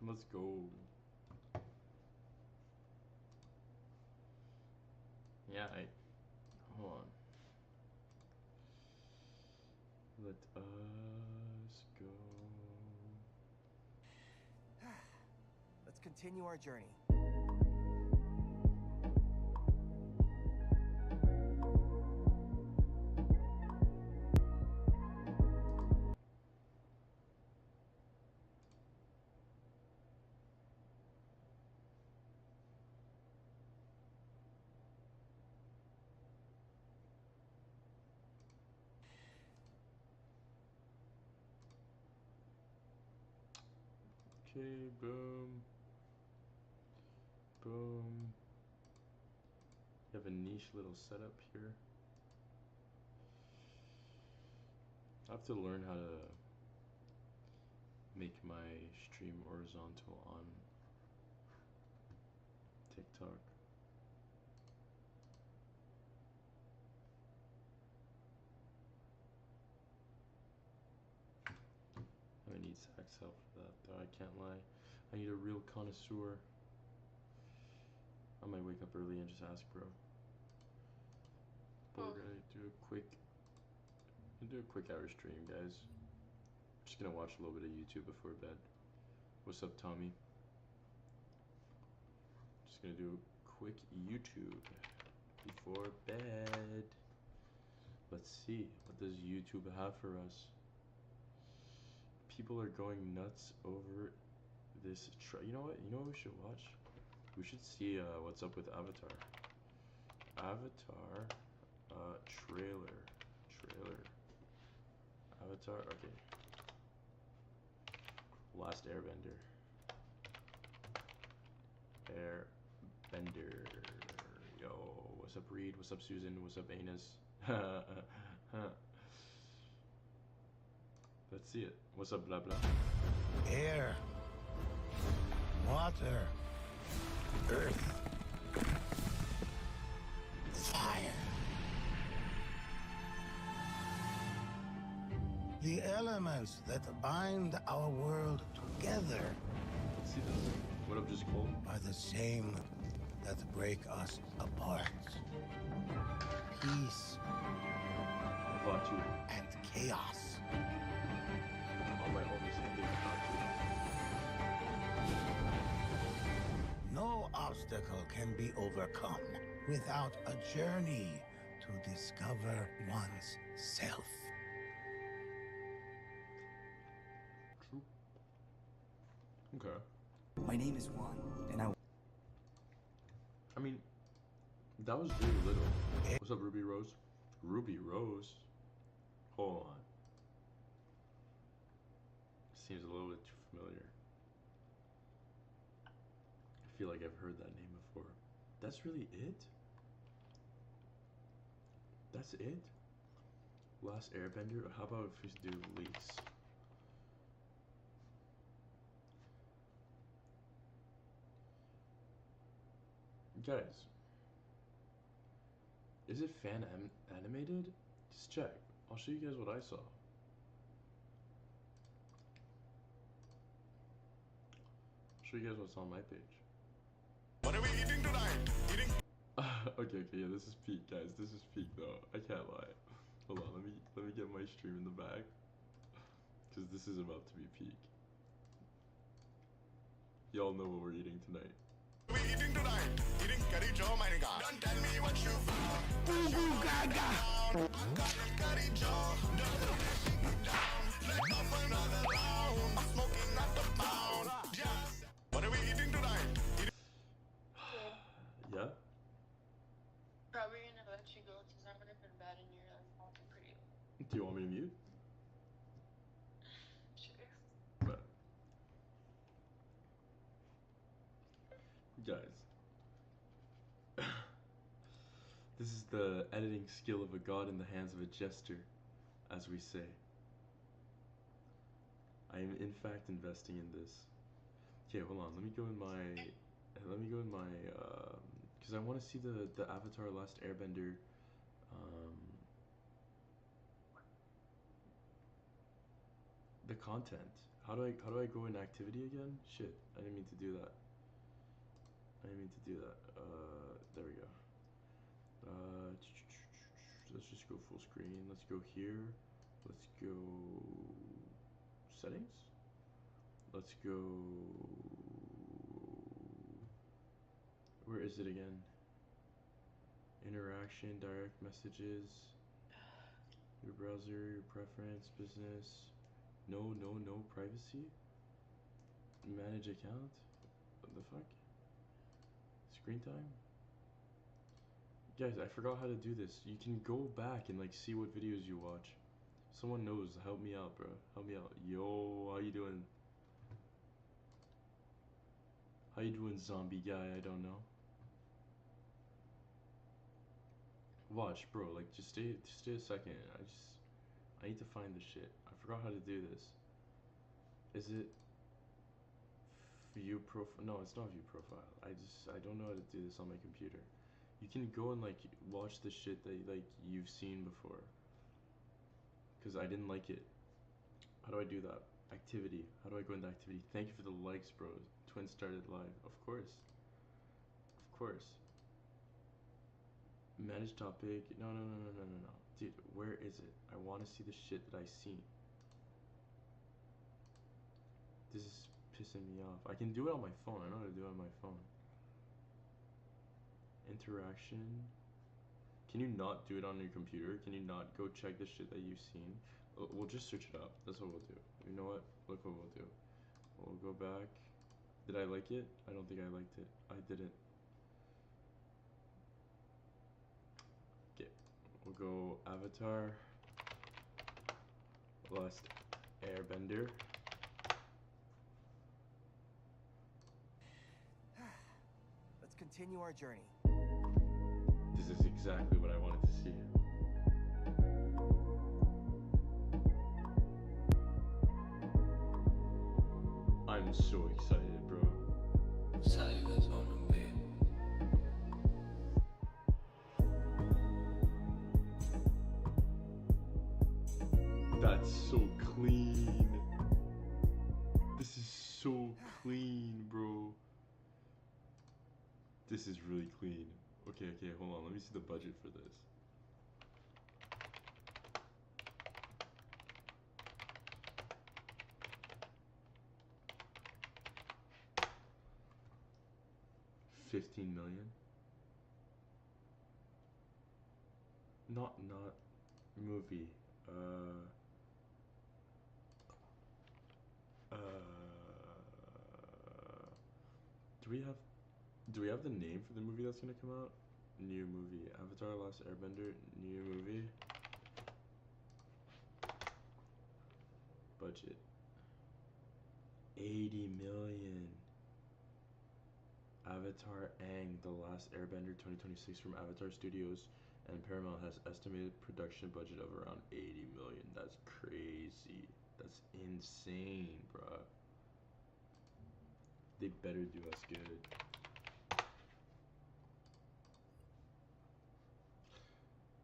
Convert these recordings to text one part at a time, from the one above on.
Let's go. Yeah, hold on. Let us go. Let's continue our journey. Okay, boom. Boom. You have a niche little setup here. I have to learn how to make my stream horizontal on TikTok. I need Zach's help for that, though. I can't lie. I need a real connoisseur. I might wake up early and just ask, bro. But we're gonna do a quick hour stream, guys. Just gonna watch a little bit of YouTube before bed. What's up, Tommy? Just gonna do a quick YouTube before bed. Let's see, what does YouTube have for us? People are going nuts over this. You know what? You know what we should watch? We should see what's up with Avatar. Avatar trailer. Avatar. Okay. Last Airbender. Airbender. Yo, what's up, Reed? What's up, Susan? What's up, Anus? Let's see it. What's up, blah blah? Air, water, earth, fire. The elements that bind our world together Let's see this. What up, just Cole? are the same that break us apart. Peace Vatu. and chaos. All my homies think Vatu. No obstacle can be overcome without a journey to discover one's self. True. Okay. My name is Juan, and I mean, that was really little. What's up, Ruby Rose? Ruby Rose? Hold on. Seems a little bit too familiar. I feel like I've heard that name before. That's really it? That's it? Last Airbender? How about if we do leaks? Guys, is it animated? Just check. I'll show you guys what I saw. Show you guys what's on my page. What are we eating tonight? Okay, yeah, this is peak, guys. This is peak, though. I can't lie. Hold on, let me get my stream in the back, because this is about to be peak. Y'all know what we're eating tonight. What are we eating tonight? Eating curry joe, my nigga. Don't tell me what you found. Boo boo gaga! Curry joe. Don't let me down. Let off another round. I'm smoking at the pound. Just. What are we eating tonight? Yeah? Probably gonna let you go because I'm gonna been bad in your talking pretty loud. Do you want me to mute? Sure. But, guys, this is the editing skill of a god in the hands of a jester, as we say. I am in fact investing in this. Okay, hold on. Let me go in my, because I want to see the Avatar Last Airbender, the content. How do I go in activity again? Shit, I didn't mean to do that. There we go. Let's just go full screen. Let's go here. Let's go settings. Let's go. Where is it again? Interaction, direct messages, your browser, your preference, business. No, privacy. Manage account. What the fuck? Screen time. Guys, I forgot how to do this. You can go back and like see what videos you watch. Someone knows. Help me out, bro. Help me out. Yo, how you doing? How you doing, zombie guy? I don't know. Watch, bro. Like, just stay a second. I need to find this shit. I forgot how to do this. Is it view profile? No, it's not view profile. I don't know how to do this on my computer. You can go and like watch the shit that like you've seen before. Cause I didn't like it. How do I do that? Activity. How do I go into activity? Thank you for the likes, bro. Twin started live. Of course. Of course. Manage topic. No. Dude, where is it? I want to see the shit that I seen. This is pissing me off. I can do it on my phone. I know how to do it on my phone. Interaction. Can you not do it on your computer? Can you not go check the shit that you've seen? We'll just search it up. That's what we'll do. You know what? Look what we'll do. We'll go back. Did I like it? I don't think I liked it. I didn't. Okay. We'll go Avatar. Last Airbender. Let's continue our journey. This is exactly what I wanted to see. I'm so excited, bro. That's so clean. This is so clean, bro. This is really clean. Okay, hold on. Let me see the budget for this. $15 million. Not movie. Do we have the name for the movie that's gonna come out? New movie. Avatar: Last Airbender. New movie. Budget. 80 million. Avatar Aang: The Last Airbender 2026 from Avatar Studios, and Paramount has estimated production budget of around 80 million. That's crazy. That's insane, bruh. They better do us good.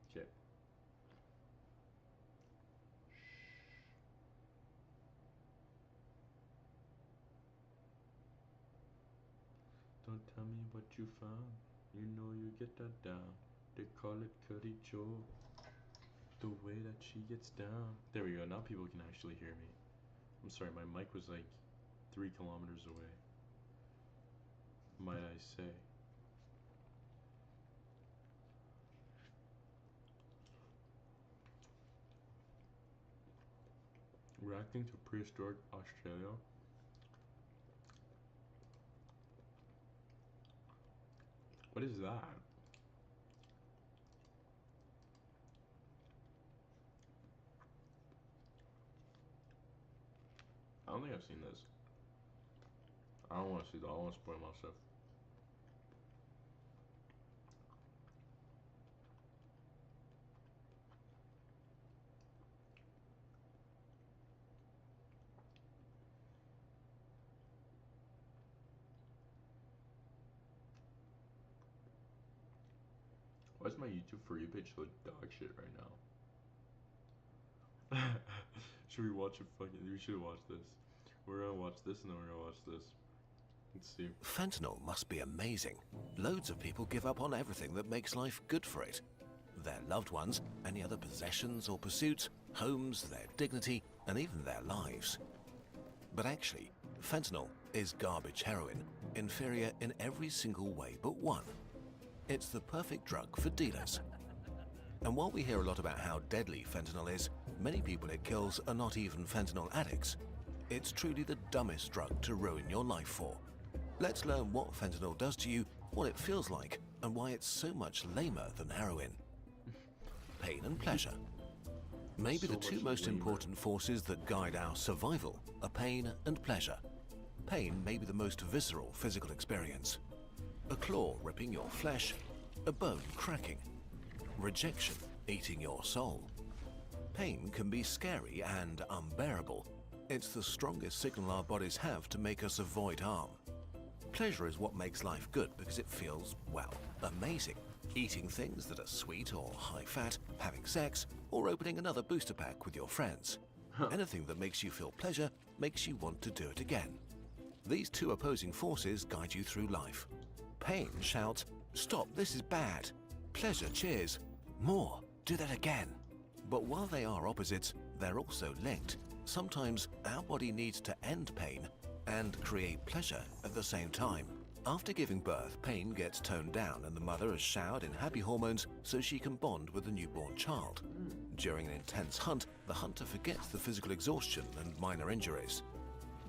Okay. Don't tell me what you found. You know you get that down. They call it Curry Joe. The way that she gets down. There we go. Now people can actually hear me. I'm sorry, my mic was like 3 kilometers away. Might I say. Reacting to prehistoric Australia. What is that? I don't think I've seen this. I don't want to see that. I don't want to spoil myself. Why is my YouTube For You page so dog shit right now? Should we watch it? We should watch this. We're gonna watch this and then we're gonna watch this. Let's see. Fentanyl must be amazing. Loads of people give up on everything that makes life good for it. Their loved ones, any other possessions or pursuits, homes, their dignity, and even their lives. But actually, fentanyl is garbage heroin, inferior in every single way but one. It's the perfect drug for dealers. And while we hear a lot about how deadly fentanyl is, many people it kills are not even fentanyl addicts. It's truly the dumbest drug to ruin your life for. Let's learn what fentanyl does to you, what it feels like, and why it's so much lamer than heroin. Pain and pleasure. Maybe the two most important forces that guide our survival are pain and pleasure. Pain may be the most visceral physical experience. A claw ripping your flesh, a bone cracking, rejection eating your soul. Pain can be scary and unbearable. It's the strongest signal our bodies have to make us avoid harm. Pleasure is what makes life good because it feels, well, amazing. Eating things that are sweet or high fat, having sex, or opening another booster pack with your friends. Anything that makes you feel pleasure makes you want to do it again. These two opposing forces guide you through life. Pain shouts, "Stop, this is bad." Pleasure cheers, "More, do that again." But while they are opposites, they're also linked. Sometimes our body needs to end pain and create pleasure at the same time. After giving birth, pain gets toned down and the mother is showered in happy hormones so she can bond with the newborn child. During an intense hunt, the hunter forgets the physical exhaustion and minor injuries.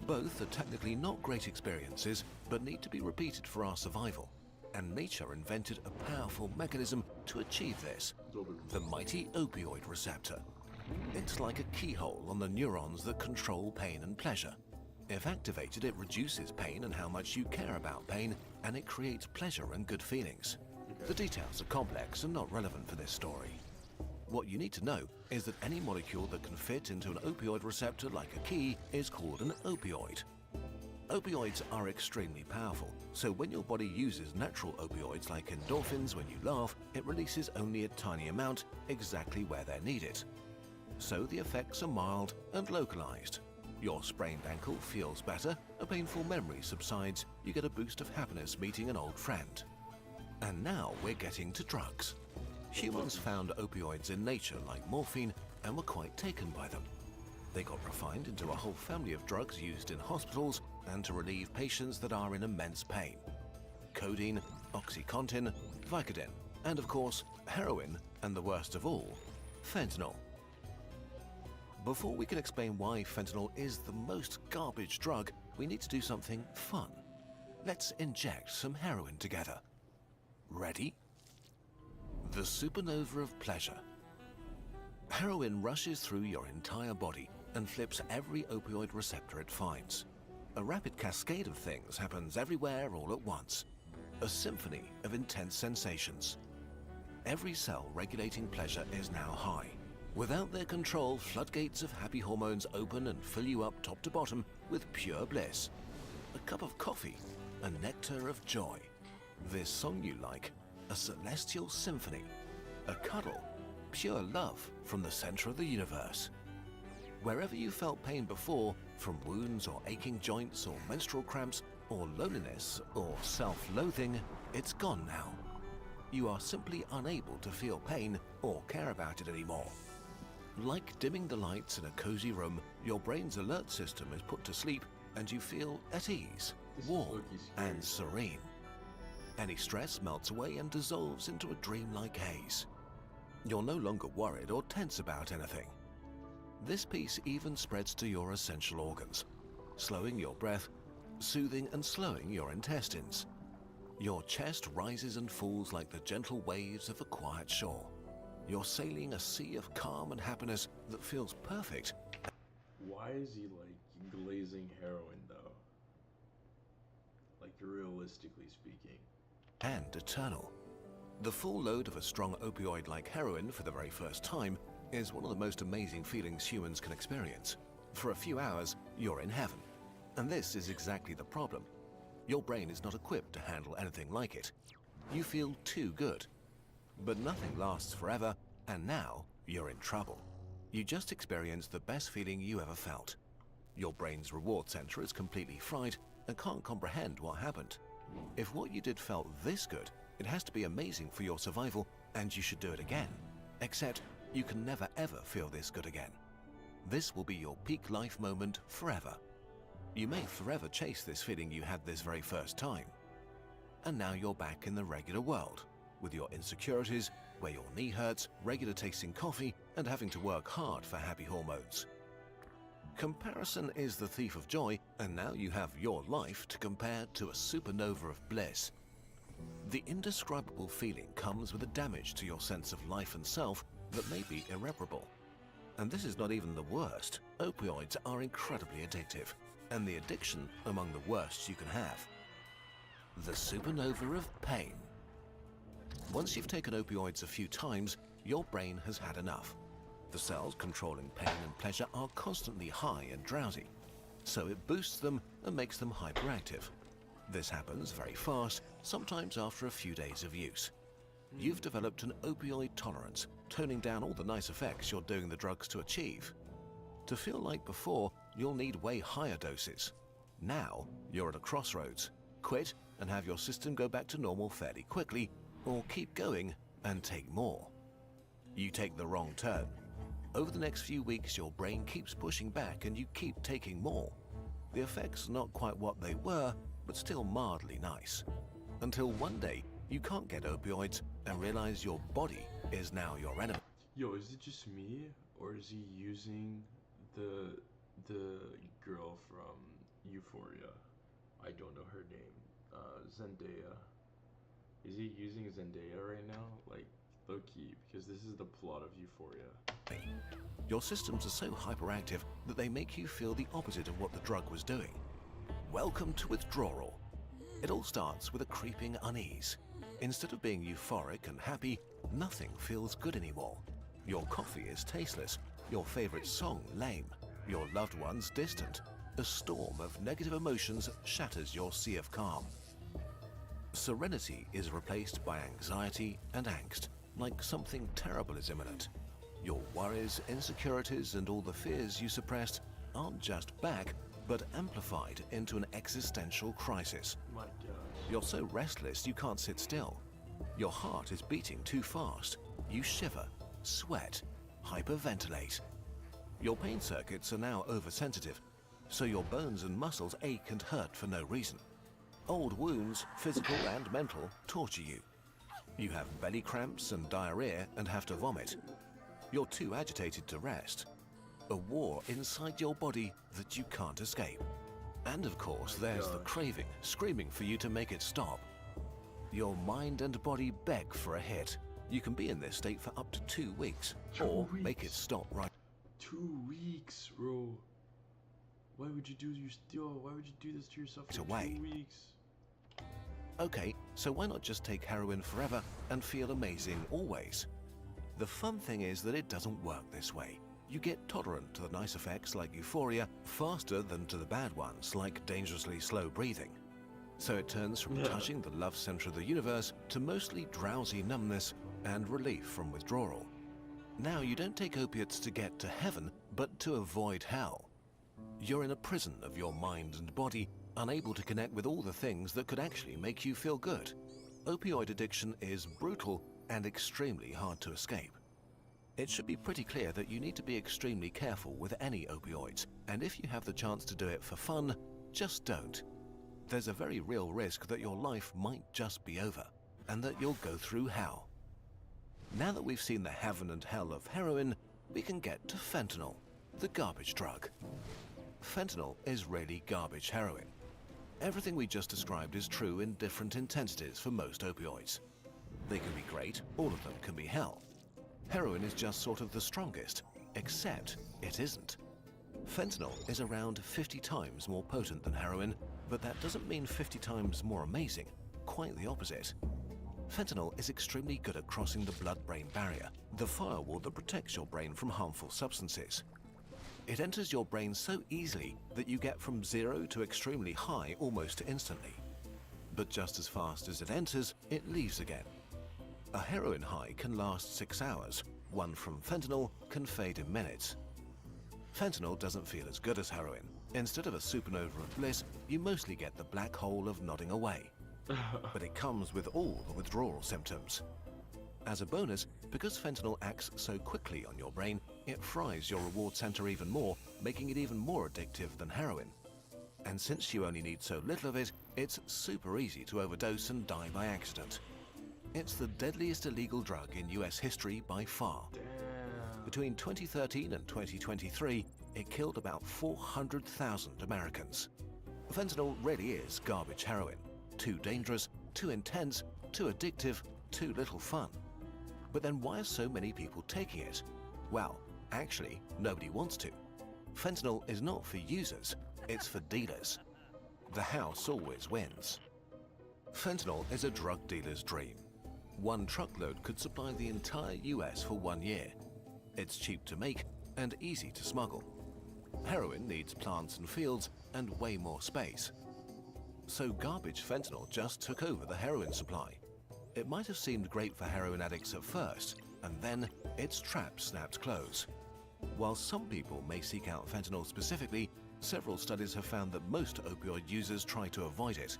Both are technically not great experiences, but need to be repeated for our survival. And nature invented a powerful mechanism to achieve this, the mighty opioid receptor. It's like a keyhole on the neurons that control pain and pleasure. If activated, it reduces pain and how much you care about pain, and it creates pleasure and good feelings. The details are complex and not relevant for this story. What you need to know is that any molecule that can fit into an opioid receptor like a key is called an opioid. Opioids are extremely powerful, so when your body uses natural opioids like endorphins when you laugh, it releases only a tiny amount exactly where they're needed. So the effects are mild and localized. Your sprained ankle feels better, a painful memory subsides, you get a boost of happiness meeting an old friend. And now we're getting to drugs. Humans found opioids in nature like morphine and were quite taken by them. They got refined into a whole family of drugs used in hospitals and to relieve patients that are in immense pain. Codeine, OxyContin, Vicodin, and of course, heroin, and the worst of all, fentanyl. Before we can explain why fentanyl is the most garbage drug, we need to do something fun. Let's inject some heroin together. Ready? The supernova of pleasure. Heroin rushes through your entire body and flips every opioid receptor it finds. A rapid cascade of things happens everywhere all at once. A symphony of intense sensations. Every cell regulating pleasure is now high. Without their control, floodgates of happy hormones open and fill you up top to bottom with pure bliss. A cup of coffee, a nectar of joy. This song you like, a celestial symphony. A cuddle, pure love from the center of the universe. Wherever you felt pain before, from wounds or aching joints or menstrual cramps or loneliness or self-loathing, it's gone now. You are simply unable to feel pain or care about it anymore. Like dimming the lights in a cozy room, your brain's alert system is put to sleep and you feel at ease, warm and serene. Any stress melts away and dissolves into a dreamlike haze. You're no longer worried or tense about anything. This peace even spreads to your essential organs, slowing your breath, soothing and slowing your intestines. Your chest rises and falls like the gentle waves of a quiet shore. You're sailing a sea of calm and happiness that feels perfect. Why is he like glazing heroin though? Like realistically speaking. And eternal. The full load of a strong opioid like heroin for the very first time is one of the most amazing feelings humans can experience. For a few hours, you're in heaven. And this is exactly the problem. Your brain is not equipped to handle anything like it. You feel too good. But nothing lasts forever, and now you're in trouble. You just experienced the best feeling you ever felt. Your brain's reward center is completely fried and can't comprehend what happened. If what you did felt this good, it has to be amazing for your survival and you should do it again. Except you can never ever feel this good again. This will be your peak life moment forever. You may forever chase this feeling you had this very first time. And now you're back in the regular world, with your insecurities, where your knee hurts, regular tasting coffee, and having to work hard for happy hormones. Comparison is the thief of joy, and now you have your life to compare to a supernova of bliss. The indescribable feeling comes with a damage to your sense of life and self that may be irreparable. And this is not even the worst. Opioids are incredibly addictive, and the addiction among the worst you can have. The supernova of pain. Once you've taken opioids a few times, your brain has had enough. The cells controlling pain and pleasure are constantly high and drowsy, so it boosts them and makes them hyperactive. This happens very fast, sometimes after a few days of use. You've developed an opioid tolerance, toning down all the nice effects you're doing the drugs to achieve. To feel like before, you'll need way higher doses. Now, you're at a crossroads. Quit and have your system go back to normal fairly quickly, or keep going and take more. You take the wrong turn. Over the next few weeks, your brain keeps pushing back and you keep taking more. The effects are not quite what they were, but still mildly nice. Until one day, you can't get opioids and realize your body is now your enemy. Yo, is it just me, or is he using the girl from Euphoria? I don't know her name. Zendaya. Is he using Zendaya right now? Like, low-key, because this is the plot of Euphoria. Your systems are so hyperactive that they make you feel the opposite of what the drug was doing. Welcome to withdrawal. It all starts with a creeping unease. Instead of being euphoric and happy, nothing feels good anymore. Your coffee is tasteless, your favorite song lame, your loved ones distant. A storm of negative emotions shatters your sea of calm. Serenity is replaced by anxiety and angst, like something terrible is imminent. Your worries, insecurities, and all the fears you suppressed aren't just back, but amplified into an existential crisis. My God. You're so restless you can't sit still. Your heart is beating too fast. You shiver, sweat, hyperventilate. Your pain circuits are now oversensitive, so your bones and muscles ache and hurt for no reason. Old wounds, physical and mental, torture you. You have belly cramps and diarrhea and have to vomit. You're too agitated to rest. A war inside your body that you can't escape. And of course, there's the craving, screaming for you to make it stop. Your mind and body beg for a hit. You can be in this state for up to 2 weeks, or make it stop right. 2 weeks, bro. Why would you do why would you do this to yourself for Away. 2 weeks? Okay, so why not just take heroin forever and feel amazing always? The fun thing is that it doesn't work this way. You get tolerant to the nice effects like euphoria faster than to the bad ones like dangerously slow breathing. So it turns from touching the love center of the universe to mostly drowsy numbness and relief from withdrawal. Now you don't take opiates to get to heaven, but to avoid hell. You're in a prison of your mind and body, unable to connect with all the things that could actually make you feel good. Opioid addiction is brutal and extremely hard to escape. It should be pretty clear that you need to be extremely careful with any opioids, and if you have the chance to do it for fun, just don't. There's a very real risk that your life might just be over, and that you'll go through hell. Now that we've seen the heaven and hell of heroin, we can get to fentanyl, the garbage drug. Fentanyl is really garbage heroin. Everything we just described is true in different intensities for most opioids. They can be great, all of them can be hell. Heroin is just sort of the strongest, except it isn't. Fentanyl is around 50 times more potent than heroin, but that doesn't mean 50 times more amazing, quite the opposite. Fentanyl is extremely good at crossing the blood-brain barrier, the firewall that protects your brain from harmful substances. It enters your brain so easily that you get from 0 to extremely high almost instantly. But just as fast as it enters, it leaves again. A heroin high can last 6 hours. One from fentanyl can fade in minutes. Fentanyl doesn't feel as good as heroin, Instead of a supernova of bliss, you mostly get the black hole of nodding away. But it comes with all the withdrawal symptoms. As a bonus, because fentanyl acts so quickly on your brain, it fries your reward center even more, making it even more addictive than heroin. And since you only need so little of it, it's super easy to overdose and die by accident. It's the deadliest illegal drug in US history by far. Damn. Between 2013 and 2023, it killed about 400,000 Americans. Fentanyl really is garbage heroin. Too dangerous, too intense, too addictive, too little fun. But then why are so many people taking it? Well, actually, nobody wants to. Fentanyl is not for users, it's for dealers. The house always wins. Fentanyl is a drug dealer's dream. One truckload could supply the entire US for 1 year. It's cheap to make and easy to smuggle. Heroin needs plants and fields and way more space. So garbage fentanyl just took over the heroin supply. It might have seemed great for heroin addicts at first, and then its trap snapped close. While some people may seek out fentanyl specifically, several studies have found that most opioid users try to avoid it.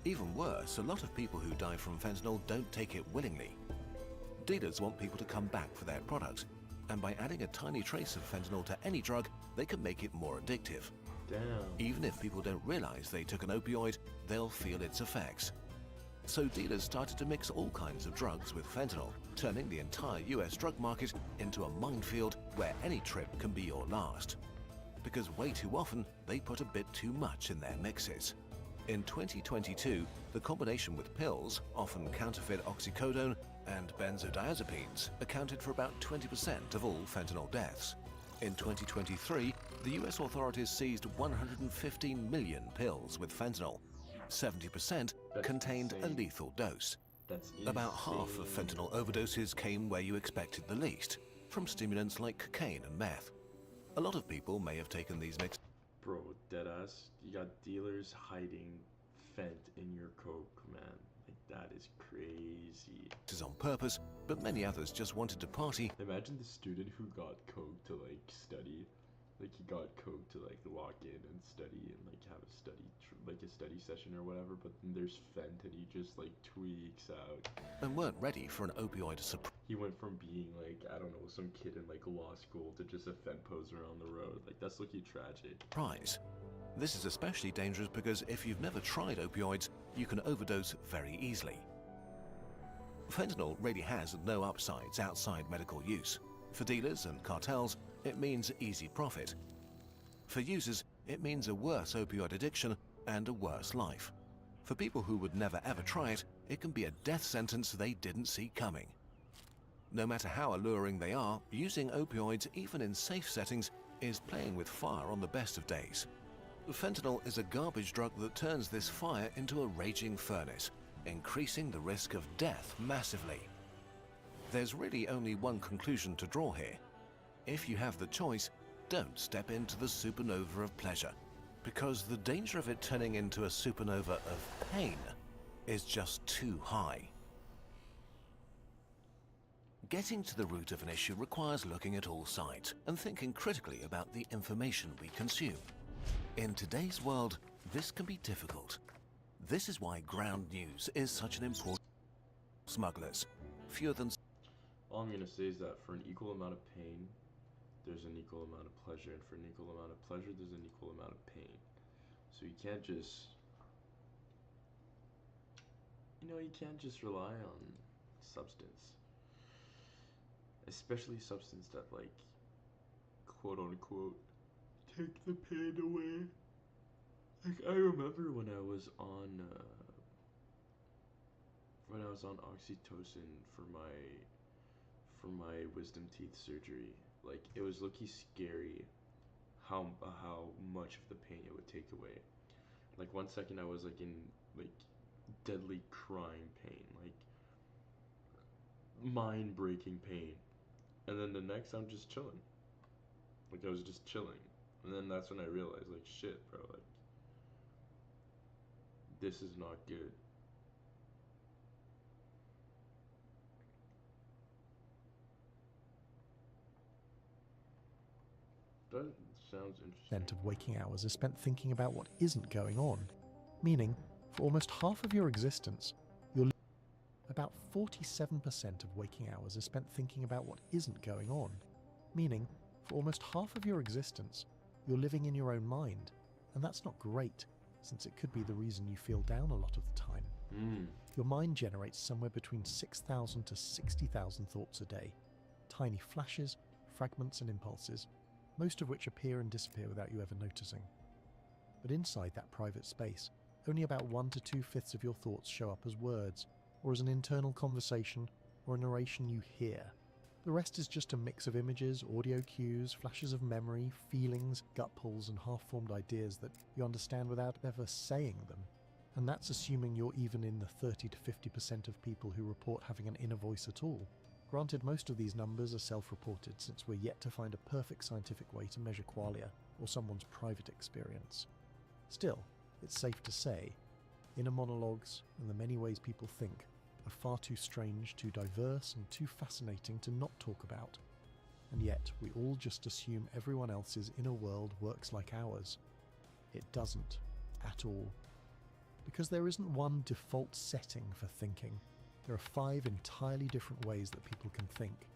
Even worse, a lot of people who die from fentanyl don't take it willingly. Dealers want people to come back for their product, and by adding a tiny trace of fentanyl to any drug, they can make it more addictive. Damn. Even if people don't realize they took an opioid, they'll feel its effects. So dealers started to mix all kinds of drugs with fentanyl, turning the entire US drug market into a minefield where any trip can be your last. Because way too often, they put a bit too much in their mixes. In 2022, the combination with pills, often counterfeit oxycodone and benzodiazepines, accounted for about 20% of all fentanyl deaths. In 2023, the US authorities seized 115 million pills with fentanyl. 70% That's contained a insane. lethal dose. That's About half of insane. fentanyl overdoses came where you expected the least, from stimulants like cocaine and meth. A lot of people may have taken these mixes Bro, deadass, you got dealers hiding fent in your coke, man. Like, that is crazy. on purpose, but many others just wanted to party Imagine the student who got coke to, like, study. Like, he got coke to, like, lock in and study and, like, have a study session or whatever, but then there's fent and he just, like, tweaks out. and weren't ready for an opioid surprise. He went from being, like, I don't know, some kid in, like, law school to just a fent poser on the road. Like, that's looking tragic. This is especially dangerous because if you've never tried opioids, you can overdose very easily. Fentanyl really has no upsides outside medical use. For dealers and cartels, it means easy profit. For users, it means a worse opioid addiction and a worse life. For people who would never ever try it, it can be a death sentence they didn't see coming. No matter how alluring they are, using opioids even in safe settings is playing with fire on the best of days. Fentanyl is a garbage drug that turns this fire into a raging furnace, increasing the risk of death massively. There's really only one conclusion to draw here. If you have the choice, don't step into the supernova of pleasure, because the danger of it turning into a supernova of pain is just too high. Getting to the root of an issue requires looking at all sides and thinking critically about the information we consume. In today's world, this can be difficult. This is why ground news is such an important. Smugglers, fewer than. All I'm gonna say is that for an equal amount of pain, there's an equal amount of pleasure, and for an equal amount of pleasure, there's an equal amount of pain. So you can't just, you can't just rely on substance, especially substance that, like, quote unquote, take the pain away. Like, I remember when I was on oxytocin for my wisdom teeth surgery. Like, it was low-key scary how much of the pain it would take away. Like, 1 second I was, like, in, like, deadly crying pain, like mind-breaking pain, and then the next I'm just chilling. Like, I was just chilling, and then that's when I realized, like, shit, bro, like, this is not good. That Sounds interesting. Of waking hours is spent thinking about what isn't going on, meaning for almost half of your existence, about 47% of waking hours is spent thinking about what isn't going on, meaning for almost half of your existence, you're living in your own mind, and that's not great, since it could be the reason you feel down a lot of the time. Your mind generates somewhere between 6,000 to 60,000 thoughts a day, tiny flashes, fragments and impulses, most of which appear and disappear without you ever noticing. But inside that private space, only about 1 to 2/5 of your thoughts show up as words, or as an internal conversation, or a narration you hear. The rest is just a mix of images, audio cues, flashes of memory, feelings, gut pulls and half-formed ideas that you understand without ever saying them. And that's assuming you're even in the 30 to 50% of people who report having an inner voice at all. Granted, most of these numbers are self-reported, since we're yet to find a perfect scientific way to measure qualia, or someone's private experience. Still, it's safe to say, inner monologues and the many ways people think are far too strange, too diverse, and too fascinating to not talk about. And yet, we all just assume everyone else's inner world works like ours. It doesn't, at all. Because there isn't one default setting for thinking. There are 5 entirely different ways that people can think.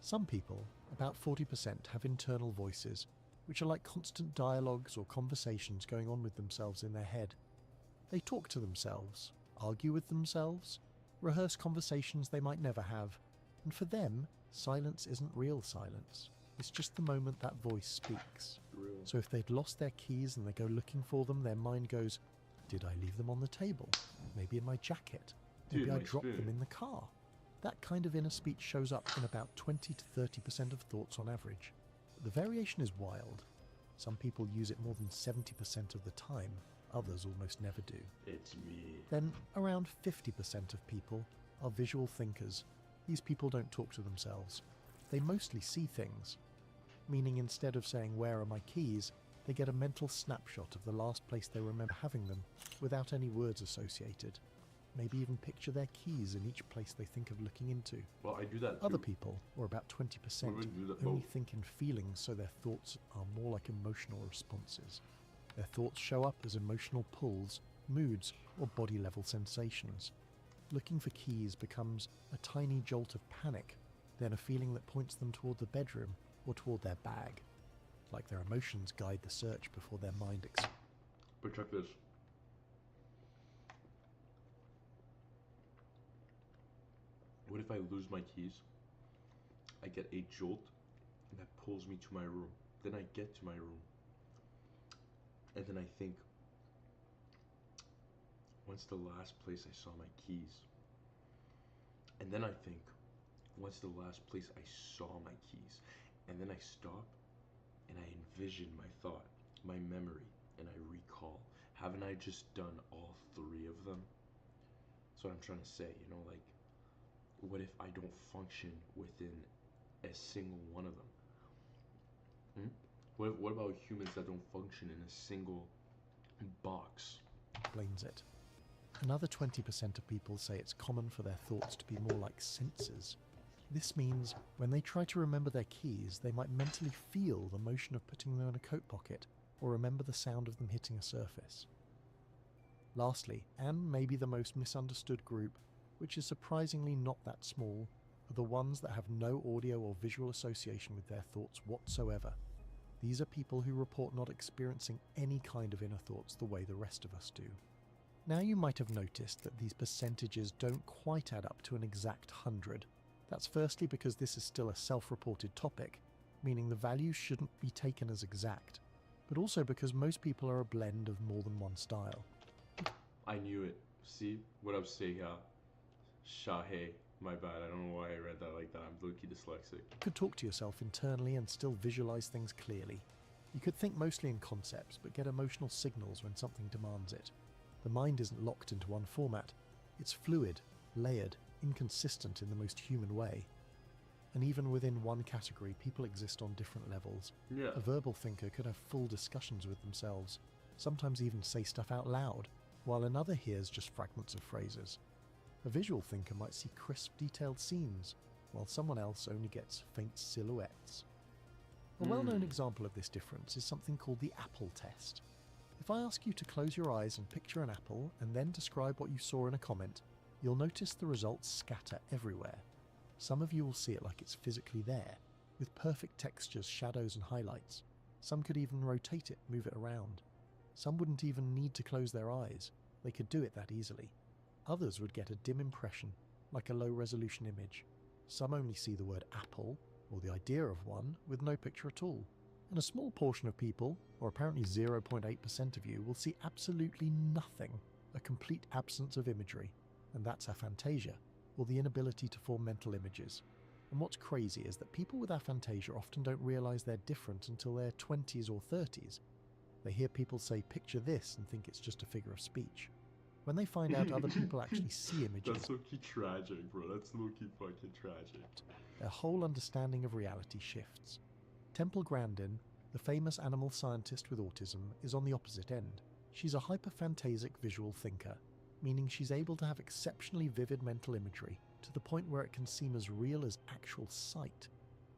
Some people, about 40%, have internal voices, which are like constant dialogues or conversations going on with themselves in their head. They talk to themselves, argue with themselves, rehearse conversations they might never have, and for them, silence isn't real silence. It's just the moment that voice speaks. So if they'd lost their keys and they go looking for them, their mind goes, did I leave them on the table? Maybe in my jacket? Maybe I dropped them in the car? That kind of inner speech shows up in about 20 to 30% of thoughts on average. But the variation is wild. Some people use it more than 70% of the time, others almost never do. It's me. Then around 50% of people are visual thinkers. These people don't talk to themselves. They mostly see things, meaning instead of saying, where are my keys, they get a mental snapshot of the last place they remember having them, without any words associated. Maybe even picture their keys in each place they think of looking into. Well, I do that too. Other people, or about 20%, only think in feelings, so their thoughts are more like emotional responses. Their thoughts show up as emotional pulls, moods, or body-level sensations. Looking for keys becomes a tiny jolt of panic, then a feeling that points them toward the bedroom or toward their bag. Like their emotions guide the search before their mind But check this. What if I lose my keys? I get a jolt that pulls me to my room. Then I get to my room. And then I think, when's the last place I saw my keys? And then I think, when's the last place I saw my keys? And then I stop and I envision my thought, my memory, and I recall. Haven't I just done all 3 of them? That's what I'm trying to say, you know, like, what if I don't function within a single one of them? What about humans that don't function in a single box? explains it. Another 20% of people say it's common for their thoughts to be more like sensors. This means when they try to remember their keys, they might mentally feel the motion of putting them in a coat pocket, or remember the sound of them hitting a surface. Lastly, and maybe the most misunderstood group, which is surprisingly not that small, are the ones that have no audio or visual association with their thoughts whatsoever. These are people who report not experiencing any kind of inner thoughts the way the rest of us do. Now you might have noticed that these percentages don't quite add up to an exact 100. That's firstly because this is still a self-reported topic, meaning the values shouldn't be taken as exact, but also because most people are a blend of more than one style. I knew it. See what I was saying? Shahe. My bad. I don't know why I read that like that. I'm low-key dyslexic. You could talk to yourself internally and still visualize things clearly. You could think mostly in concepts, but get emotional signals when something demands it. The mind isn't locked into one format. It's fluid, layered, inconsistent in the most human way. And even within one category, people exist on different levels. Yeah. A verbal thinker could have full discussions with themselves, sometimes even say stuff out loud, while another hears just fragments of phrases. A visual thinker might see crisp, detailed scenes, while someone else only gets faint silhouettes. A well-known example of this difference is something called the apple test. If I ask you to close your eyes and picture an apple and then describe what you saw in a comment, you'll notice the results scatter everywhere. Some of you will see it like it's physically there, with perfect textures, shadows and highlights. Some could even rotate it, move it around. Some wouldn't even need to close their eyes. They could do it that easily. Others would get a dim impression, like a low-resolution image. Some only see the word apple, or the idea of one, with no picture at all. And a small portion of people, or apparently 0.8% of you, will see absolutely nothing, a complete absence of imagery. And that's aphantasia, or the inability to form mental images. And what's crazy is that people with aphantasia often don't realise they're different until their 20s or 30s. They hear people say, "Picture this," and think it's just a figure of speech. When they find out other people actually see images, That's low-key tragic, bro. That's low-key fucking tragic. their whole understanding of reality shifts. Temple Grandin, the famous animal scientist with autism, is on the opposite end. She's a hyperphantasic visual thinker, meaning she's able to have exceptionally vivid mental imagery to the point where it can seem as real as actual sight.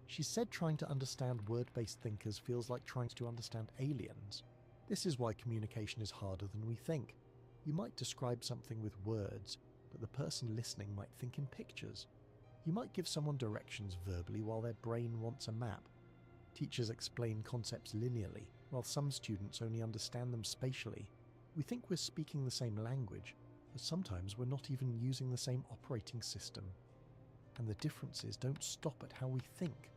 She said trying to understand word-based thinkers feels like trying to understand aliens. This is why communication is harder than we think. You might describe something with words, but the person listening might think in pictures. You might give someone directions verbally while their brain wants a map. Teachers explain concepts linearly, while some students only understand them spatially. We think we're speaking the same language, but sometimes we're not even using the same operating system. And the differences don't stop at how we think.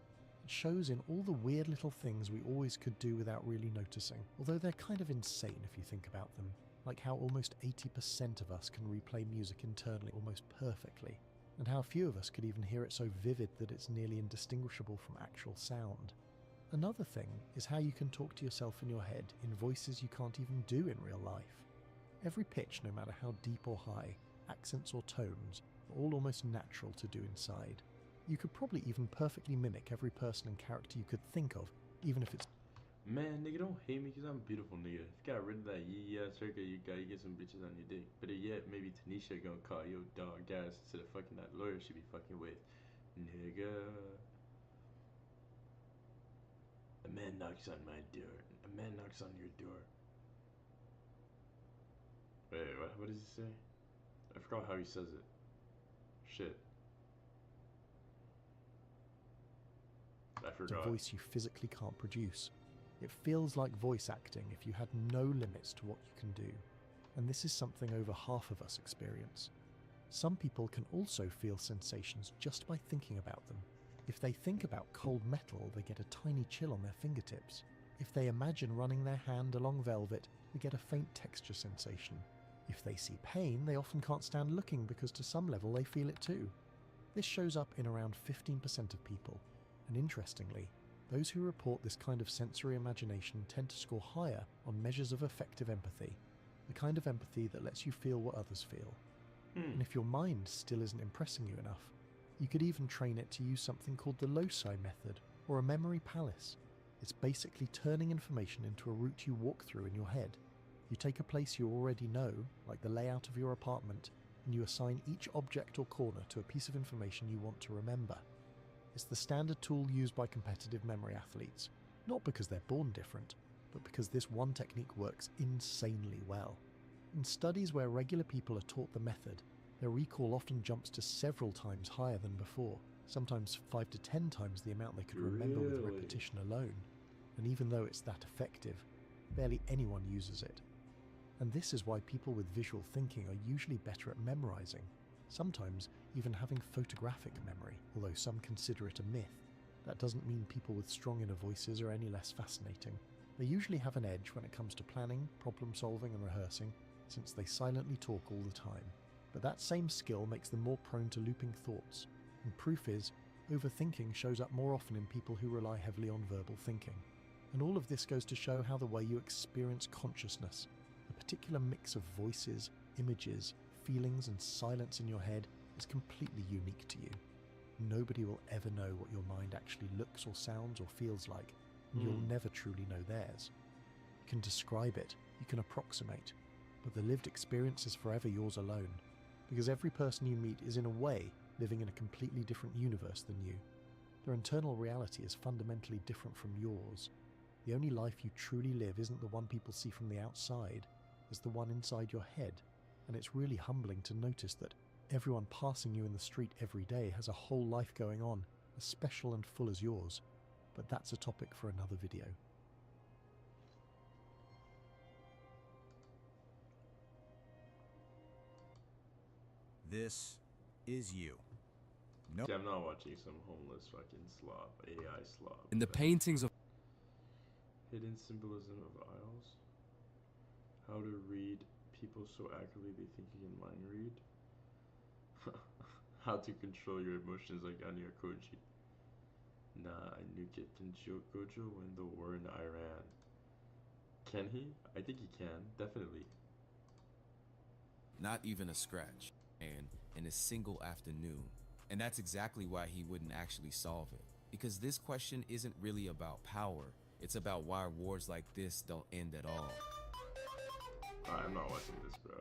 It shows in all the weird little things we always could do without really noticing, although they're kind of insane if you think about them, like how almost 80% of us can replay music internally almost perfectly, and how few of us could even hear it so vivid that it's nearly indistinguishable from actual sound. Another thing is how you can talk to yourself in your head in voices you can't even do in real life. Every pitch, no matter how deep or high, accents or tones, are all almost natural to do inside. You could probably even perfectly mimic every person and character you could think of, even if it's... Man, nigga, don't hate me because I'm beautiful, nigga. If you got rid of that yee ass haircut, you get some bitches on your dick. Better yet, maybe Tanisha gonna call you dog ass instead of fucking that lawyer she be fucking with. Nigga. A man knocks on my door. A man knocks on your door. Wait, what does he say? I forgot how he says it. Shit. I forgot. a voice you physically can't produce. It feels like voice acting if you had no limits to what you can do. And this is something over half of us experience. Some people can also feel sensations just by thinking about them. If they think about cold metal, they get a tiny chill on their fingertips. If they imagine running their hand along velvet, they get a faint texture sensation. If they see pain, they often can't stand looking because to some level they feel it too. This shows up in around 15% of people, and interestingly, those who report this kind of sensory imagination tend to score higher on measures of affective empathy, the kind of empathy that lets you feel what others feel. And if your mind still isn't impressing you enough, you could even train it to use something called the loci method, or a memory palace. It's basically turning information into a route you walk through in your head. You take a place you already know, like the layout of your apartment, and you assign each object or corner to a piece of information you want to remember. It's the standard tool used by competitive memory athletes, not because they're born different, but because this one technique works insanely well. In studies where regular people are taught the method, their recall often jumps to several times higher than before, sometimes 5 to 10 times the amount they could remember with repetition alone. And even though it's that effective, barely anyone uses it. And this is why people with visual thinking are usually better at memorizing, sometimes even having photographic memory, although some consider it a myth. That doesn't mean people with strong inner voices are any less fascinating. They usually have an edge when it comes to planning, problem solving and rehearsing, since they silently talk all the time. But that same skill makes them more prone to looping thoughts, and proof is, overthinking shows up more often in people who rely heavily on verbal thinking. And all of this goes to show how the way you experience consciousness, a particular mix of voices, images, feelings and silence in your head, is completely unique to you. Nobody will ever know what your mind actually looks or sounds or feels like, and you'll never truly know theirs. You can describe it, you can approximate, but the lived experience is forever yours alone, because every person you meet is in a way living in a completely different universe than you. Their internal reality is fundamentally different from yours. The only life you truly live isn't the one people see from the outside, it's the one inside your head, and it's really humbling to notice that everyone passing you in the street every day has a whole life going on, as special and full as yours. But that's a topic for another video. This is you. No. See, I'm not watching some homeless fucking slob, AI slob. In the paintings of Hidden symbolism of aisles. How to read people so accurately they think you can mind read. How to control your emotions like Anya Koji. Nah, I knew Captain Gojo win the war in Iran. Can he? I think he can, definitely. not even a scratch, and in a single afternoon. And that's exactly why he wouldn't actually solve it. Because this question isn't really about power, it's about why wars like this don't end at all. I'm not watching this, bro.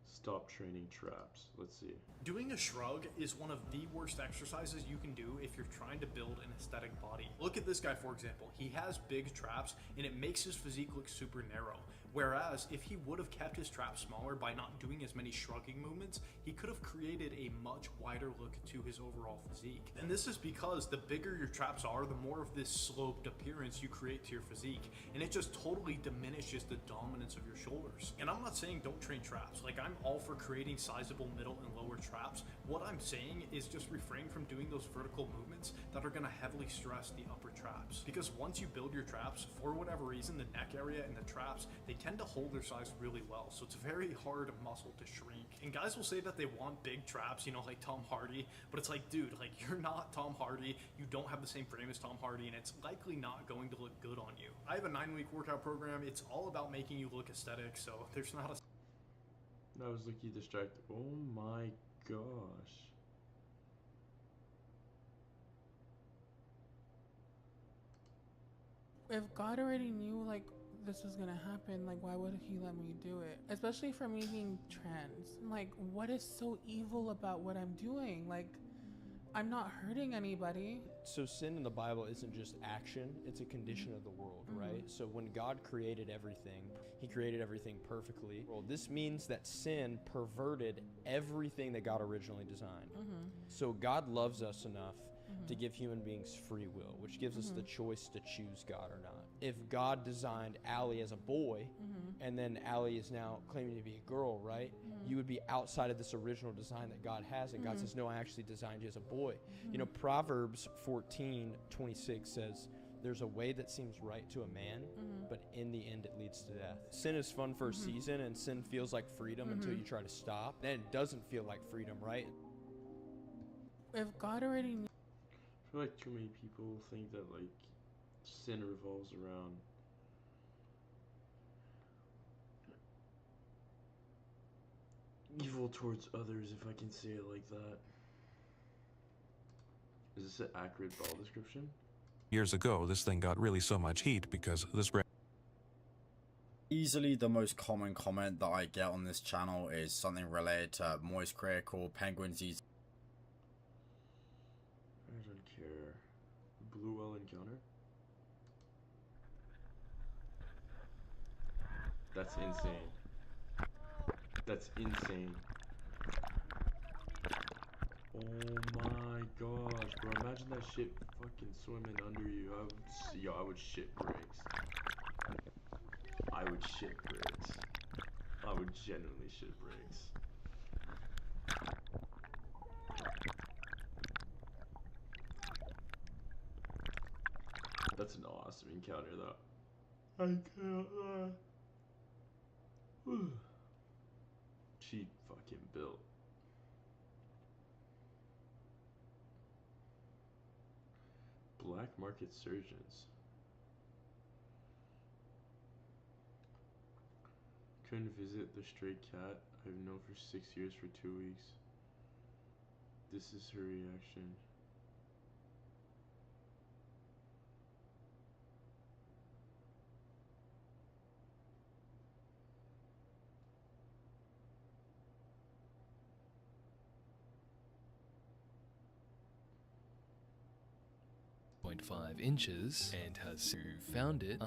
Stop training traps. Let's see. Doing a shrug is one of the worst exercises you can do if you're trying to build an aesthetic body. Look at this guy, for example. He has big traps and it makes his physique look super narrow. Whereas if he would have kept his traps smaller by not doing as many shrugging movements, he could have created a much wider look to his overall physique. And this is because the bigger your traps are, the more of this sloped appearance you create to your physique. And it just totally diminishes the dominance of your shoulders. And I'm not saying don't train traps. Like, I'm all for creating sizable middle and lower traps. What I'm saying is just refrain from doing those vertical movements that are gonna heavily stress the upper traps. Because once you build your traps, for whatever reason, the neck area and the traps, they tend to hold their size really well. So it's a very hard muscle to shrink. And guys will say that they want big traps, you know, like Tom Hardy, but it's like, dude, like, you're not Tom Hardy, you don't have the same frame as Tom Hardy, and it's likely not going to look good on you. I have a 9-week workout program. It's all about making you look aesthetic, so there's not a... That was Lucky distracted. Oh my gosh. If God already knew, like, this was gonna happen, like, why would he let me do it? Especially for me being trans. Like, what is so evil about what I'm doing? Like, I'm not hurting anybody. So sin in the Bible isn't just action, it's a condition of the world, right? So when God created everything, he created everything perfectly. Well, this means that sin perverted everything that God originally designed. So God loves us enough to give human beings free will, which gives us the choice to choose God or not. If God designed Allie as a boy, and then Allie is now claiming to be a girl, right? You would be outside of this original design that God has, and God says, no, I actually designed you as a boy. You know, Proverbs 14:26 says, there's a way that seems right to a man, but in the end it leads to death. Sin is fun for a season, and sin feels like freedom until you try to stop. Then it doesn't feel like freedom, right? If God already knew... I feel like too many people think that, like, sin revolves around evil towards others, if I can say it like that. Is this an accurate ball description? Years ago, this thing got really so much heat because this Easily the most common comment that I get on this channel is something related to Moist Critical, Penguins Eat. I don't care. Blue Well Encounter? That's insane. That's insane. Oh my gosh, bro. Imagine that shit fucking swimming under you. I would shit bricks. I would shit bricks. I would genuinely shit bricks. That's an awesome encounter, though. I can't lie. Cheap fucking built. Black market surgeons. Couldn't visit the stray cat I've known for 6 years for 2 weeks. This is her reaction. 2.5 inches and has found it.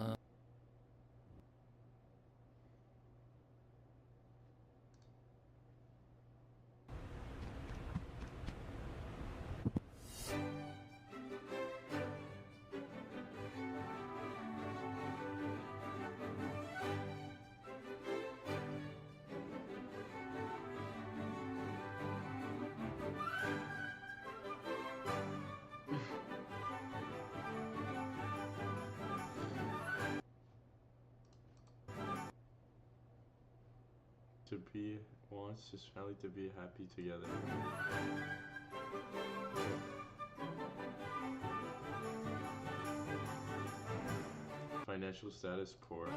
Wants his family to be happy together. Financial status poor.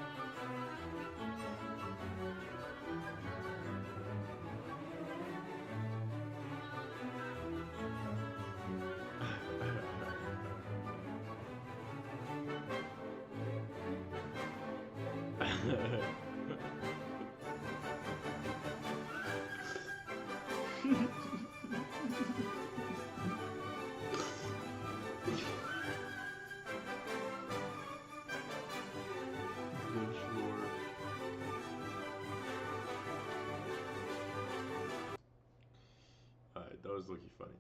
That was looking funny.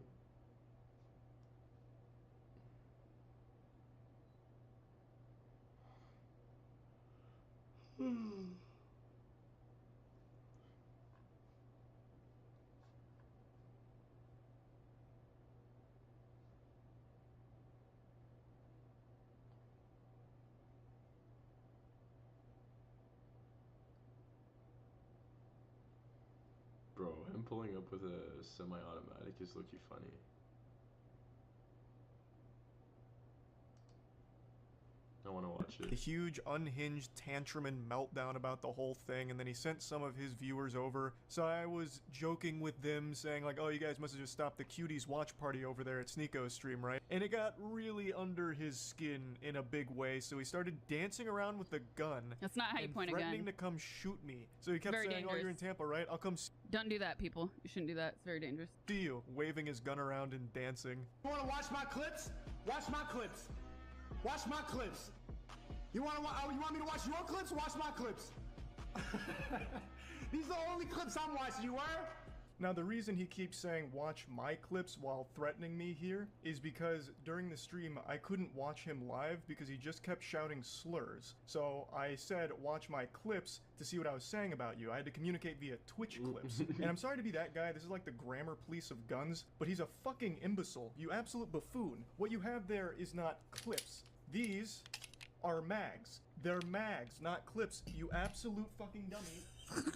Bro, him pulling up with a semi-automatic is looking funny. I want to watch it. A huge unhinged tantrum and meltdown about the whole thing, and then he sent some of his viewers over. So I was joking with them, saying like, oh, you guys must have just stopped the cuties watch party over there at Sneeko's stream, right? And it got really under his skin in a big way, so he started dancing around with the gun. That's not how you point a gun. Threatening to come shoot me. So he kept Very saying, dangerous. oh, you're in Tampa, right? I'll come Don't do that, people. You shouldn't do that. It's very dangerous. see you, waving his gun around and dancing. You wanna watch my clips? Watch my clips. Watch my clips. You want me to watch your clips? Watch my clips. These are the only clips I'm watching. You were? Now, the reason he keeps saying watch my clips while threatening me here is because during the stream I couldn't watch him live because he just kept shouting slurs. So I said watch my clips to see what I was saying about you. I had to communicate via Twitch clips. And I'm sorry to be that guy, this is like the grammar police of guns, but he's a fucking imbecile. You absolute buffoon. What you have there is not clips. These are mags. They're mags, not clips, you absolute fucking dummy.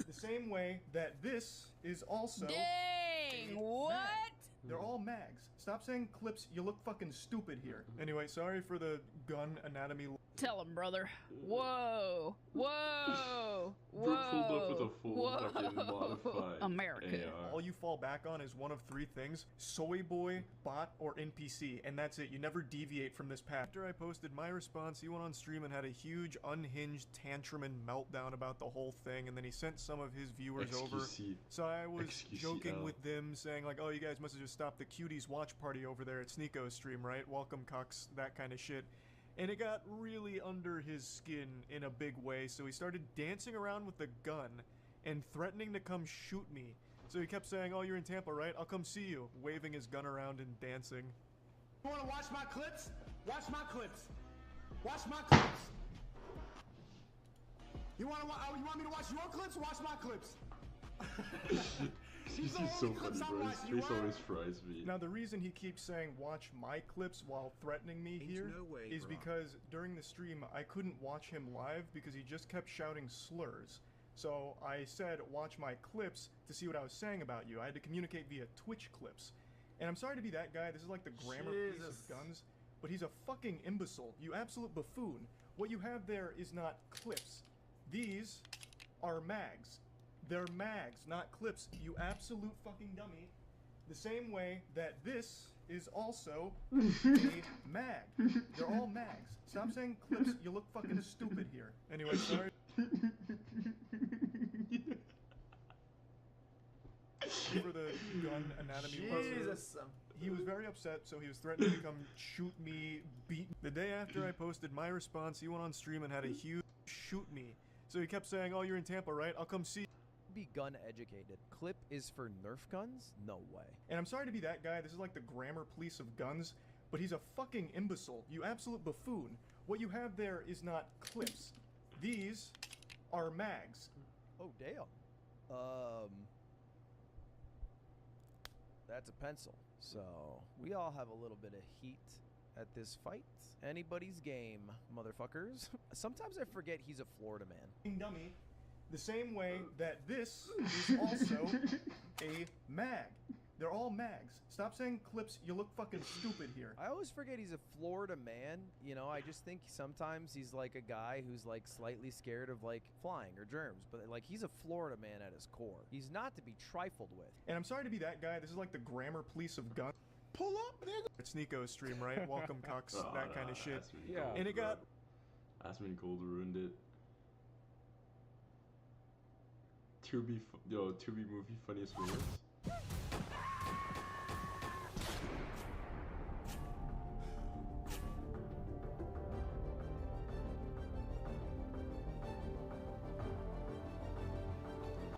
The same way that this is also Dang, what? mag. They're all mags. Stop saying clips, you look fucking stupid here. Anyway, sorry for the gun anatomy. Tell him, brother. Whoa. Whoa. Bro pulled up with a full Whoa. fucking modified America. AR. All you fall back on is one of three things: soy boy, bot, or NPC, and that's it. You never deviate from this path. After I posted my response, he went on stream and had a huge unhinged tantrum and meltdown about the whole thing, and then he sent some of his viewers over. So I was joking with them, saying like, oh, you guys must have just stopped the cuties watch party over there at Sneeko's stream, right? Welcome, cucks, that kind of shit. And it got really under his skin in a big way, so he started dancing around with the gun and threatening to come shoot me. So he kept saying, oh, you're in Tampa, right? I'll come see you, waving his gun around and dancing. You wanna watch my clips? Watch my clips. Watch my clips. You want me to watch your clips? Watch my clips. He's so funny, bro. His face always fries me. Now, the reason he keeps saying watch my clips while threatening me here is because during the stream I couldn't watch him live because he just kept shouting slurs. So I said watch my clips to see what I was saying about you. I had to communicate via Twitch clips. And I'm sorry to be that guy, this is like the grammar police of guns, but he's a fucking imbecile. You absolute buffoon. What you have there is not clips. These are mags. They're mags, not clips, you absolute fucking dummy. The same way that this is also a mag. They're all mags. Stop saying clips, you look fucking stupid here. Anyway, sorry. For the gun anatomy lesson. He was very upset, so he was threatening to come shoot me, beat me. The day after I posted my response, he went on stream and had a huge shoot me. So he kept saying, oh, you're in Tampa, right? I'll come see you. Be gun educated. Clip is for Nerf guns? No way. And I'm sorry to be that guy, this is like the grammar police of guns, but he's a fucking imbecile. You absolute buffoon. What you have there is not clips. These are mags. Oh, damn. That's a pencil. So, we all have a little bit of heat at this fight. Anybody's game, motherfuckers. Sometimes I forget he's a Florida man. Dummy, the same way that this is also a mag. They're all mags. Stop saying clips, you look fucking stupid here. I always forget he's a Florida man. You know, I just think sometimes he's like a guy who's like slightly scared of like flying or germs. But like he's a Florida man at his core. He's not to be trifled with. And I'm sorry to be that guy, this is like the grammar police of guns. Pull up, nigga! It's Nico's stream, right? Welcome, cucks, that kind of shit. Yeah. And it got... Aspen Gold ruined it. Tubi movie funniest moments.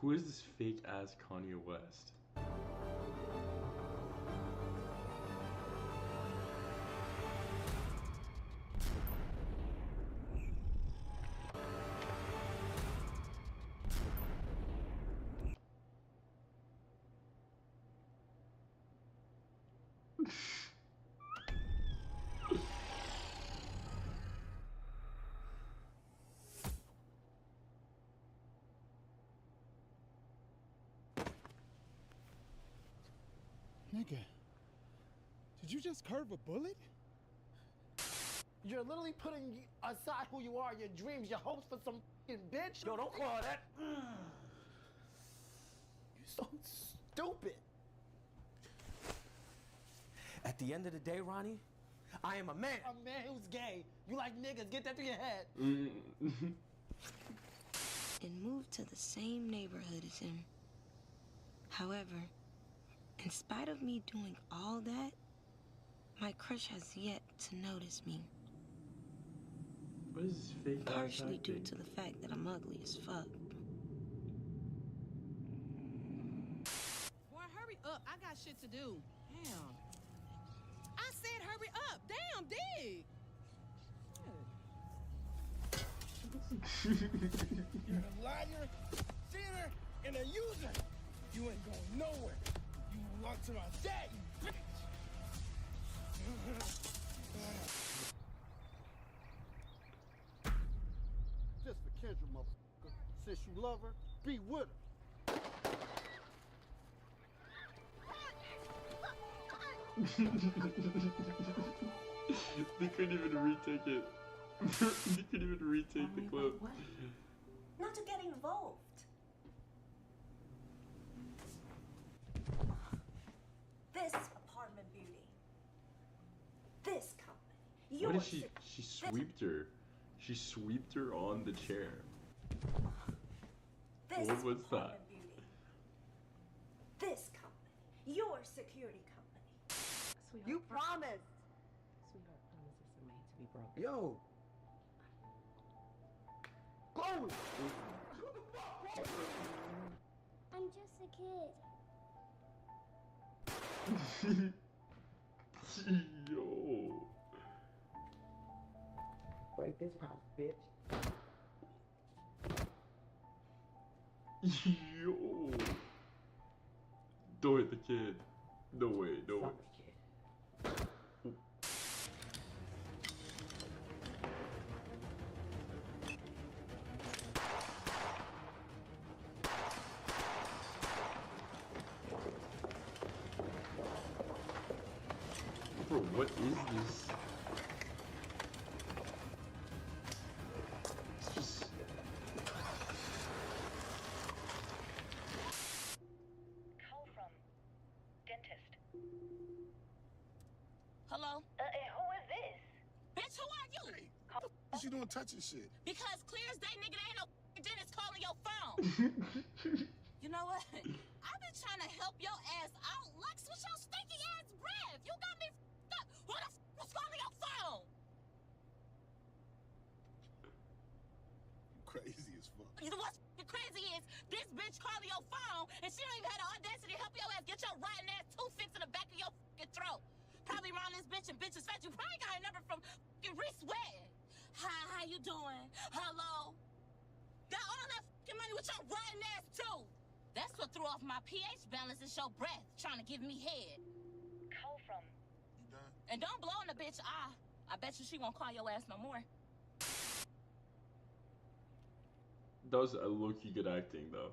Who is this fake ass Kanye West? Nigga, did you just curve a bullet? You're literally putting aside who you are, your dreams, your hopes for some fucking bitch. Yo, don't call that. You're so stupid. At the end of the day, Ronnie, I am a man. A man who's gay. You like niggas, get that through your head. And moved to the same neighborhood as him. However, in spite of me doing all that, my crush has yet to notice me. What is this fake ass Partially due acting? to the fact that I'm ugly as fuck. Boy, hurry up. I got shit to do. Damn. I said hurry up. Damn, dig. You're a liar, sinner, and a user. You ain't going nowhere. You belong to my dad, you bitch. Just for Kendra, motherfucker. Since you love her, be with her. They couldn't even retake it. They couldn't even retake the clip. Not to get involved. This apartment beauty. This company. What Yours. did she sweeped her? She sweeped her on the chair. This What was that? apartment beauty. This company. Your security company. Sweetheart, You promised. Sweetheart, promises are made to be broken. Yo. Chloe. I'm just a kid. Yo. Break this house, bitch. Yo. Don't hit the kid. No way, no way. Bro, what is this? It's just... Call from dentist. Hello? Who is this? Bitch, who are you? What you doing touching shit? Because clear as day, nigga, there ain't no dentist calling your phone. You know what? I've been trying to help your ass out like with your stinky ass breath. with your rotten ass toothpicks in the back of your fucking throat. Probably around this bitch and bitches fat. You probably got a number from fucking Reese Wed. Hi, how you doing? Hello? Got all that fucking money with your rotten ass too. That's what threw off my pH balance and your breath, trying to give me head. Call from. And don't blow on the bitch eye. I bet you she won't call your ass no more. That was a low-key good acting, though.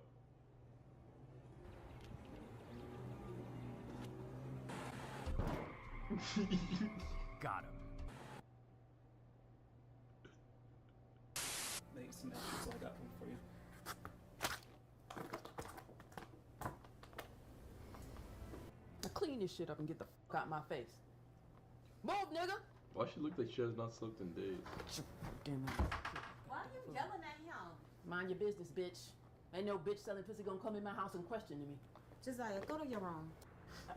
Got him. Make some extras. I got one for you. Now clean this shit up and get the fuck out my face. Move, nigga! Why she look like she has not slept in days? Why are you yelling at him? Mind your business, bitch. Ain't no bitch selling pussy gonna come in my house and question me. Josiah, go to your room.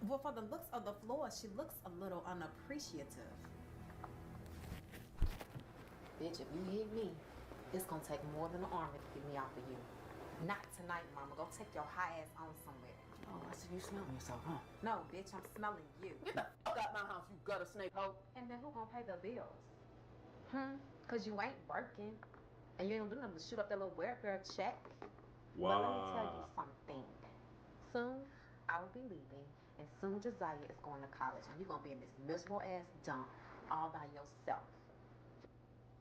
Well, for the looks of the floor, she looks a little unappreciative. Bitch, if you hit me, it's gonna take more than an army to get me off of you. Not tonight, mama. Go take your high ass on somewhere. Oh, I see you smelling yourself, huh? No, bitch, I'm smelling you. Get the fuck out my house, you gutter snake hoe. And then who gonna pay the bills? Cause you ain't working. And you ain't gonna do nothing to shoot up that little welfare check. Wow. But let me tell you something. Soon, I will be leaving. And soon Josiah is going to college. And you're gonna be in this miserable ass dump all by yourself.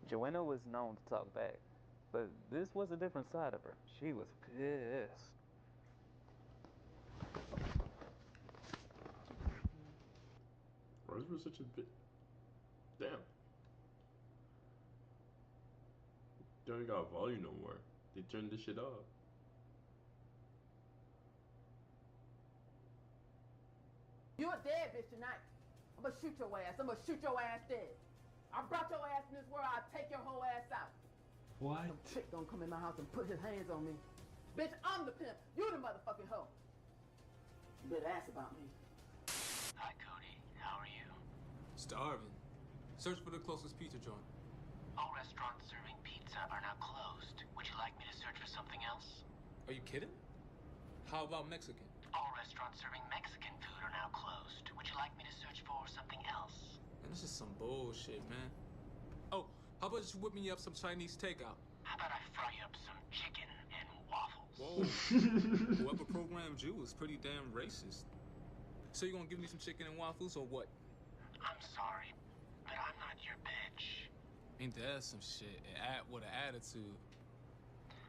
Joanna was known to talk back, but this was a different side of her. She was pissed. Why is such a bit? Damn. Don't even got volume no more. They turned this shit off. You a dead bitch tonight. I'm gonna shoot your ass. I'm gonna shoot your ass dead. I brought your ass in this world. I'll take your whole ass out. What? Some chick gonna come in my house and put his hands on me. Bitch, I'm the pimp. You the motherfucking hoe. You better ask about me. Hi, Cody. How are you? Starving. Search for the closest pizza joint. All restaurants serving pizza are now closed. Would you like me to search for something else? Are you kidding? How about Mexican? All restaurants serving Mexican food are now closed. Would you like me to search for something else? Man, this is some bullshit, man. Oh, how about you whip me up some Chinese takeout? How about I fry up some chicken and waffles? Whoa. Whoever programmed you is pretty damn racist. So you gonna give me some chicken and waffles or what? I'm sorry, but I'm not your bitch. Ain't that some shit? With an attitude.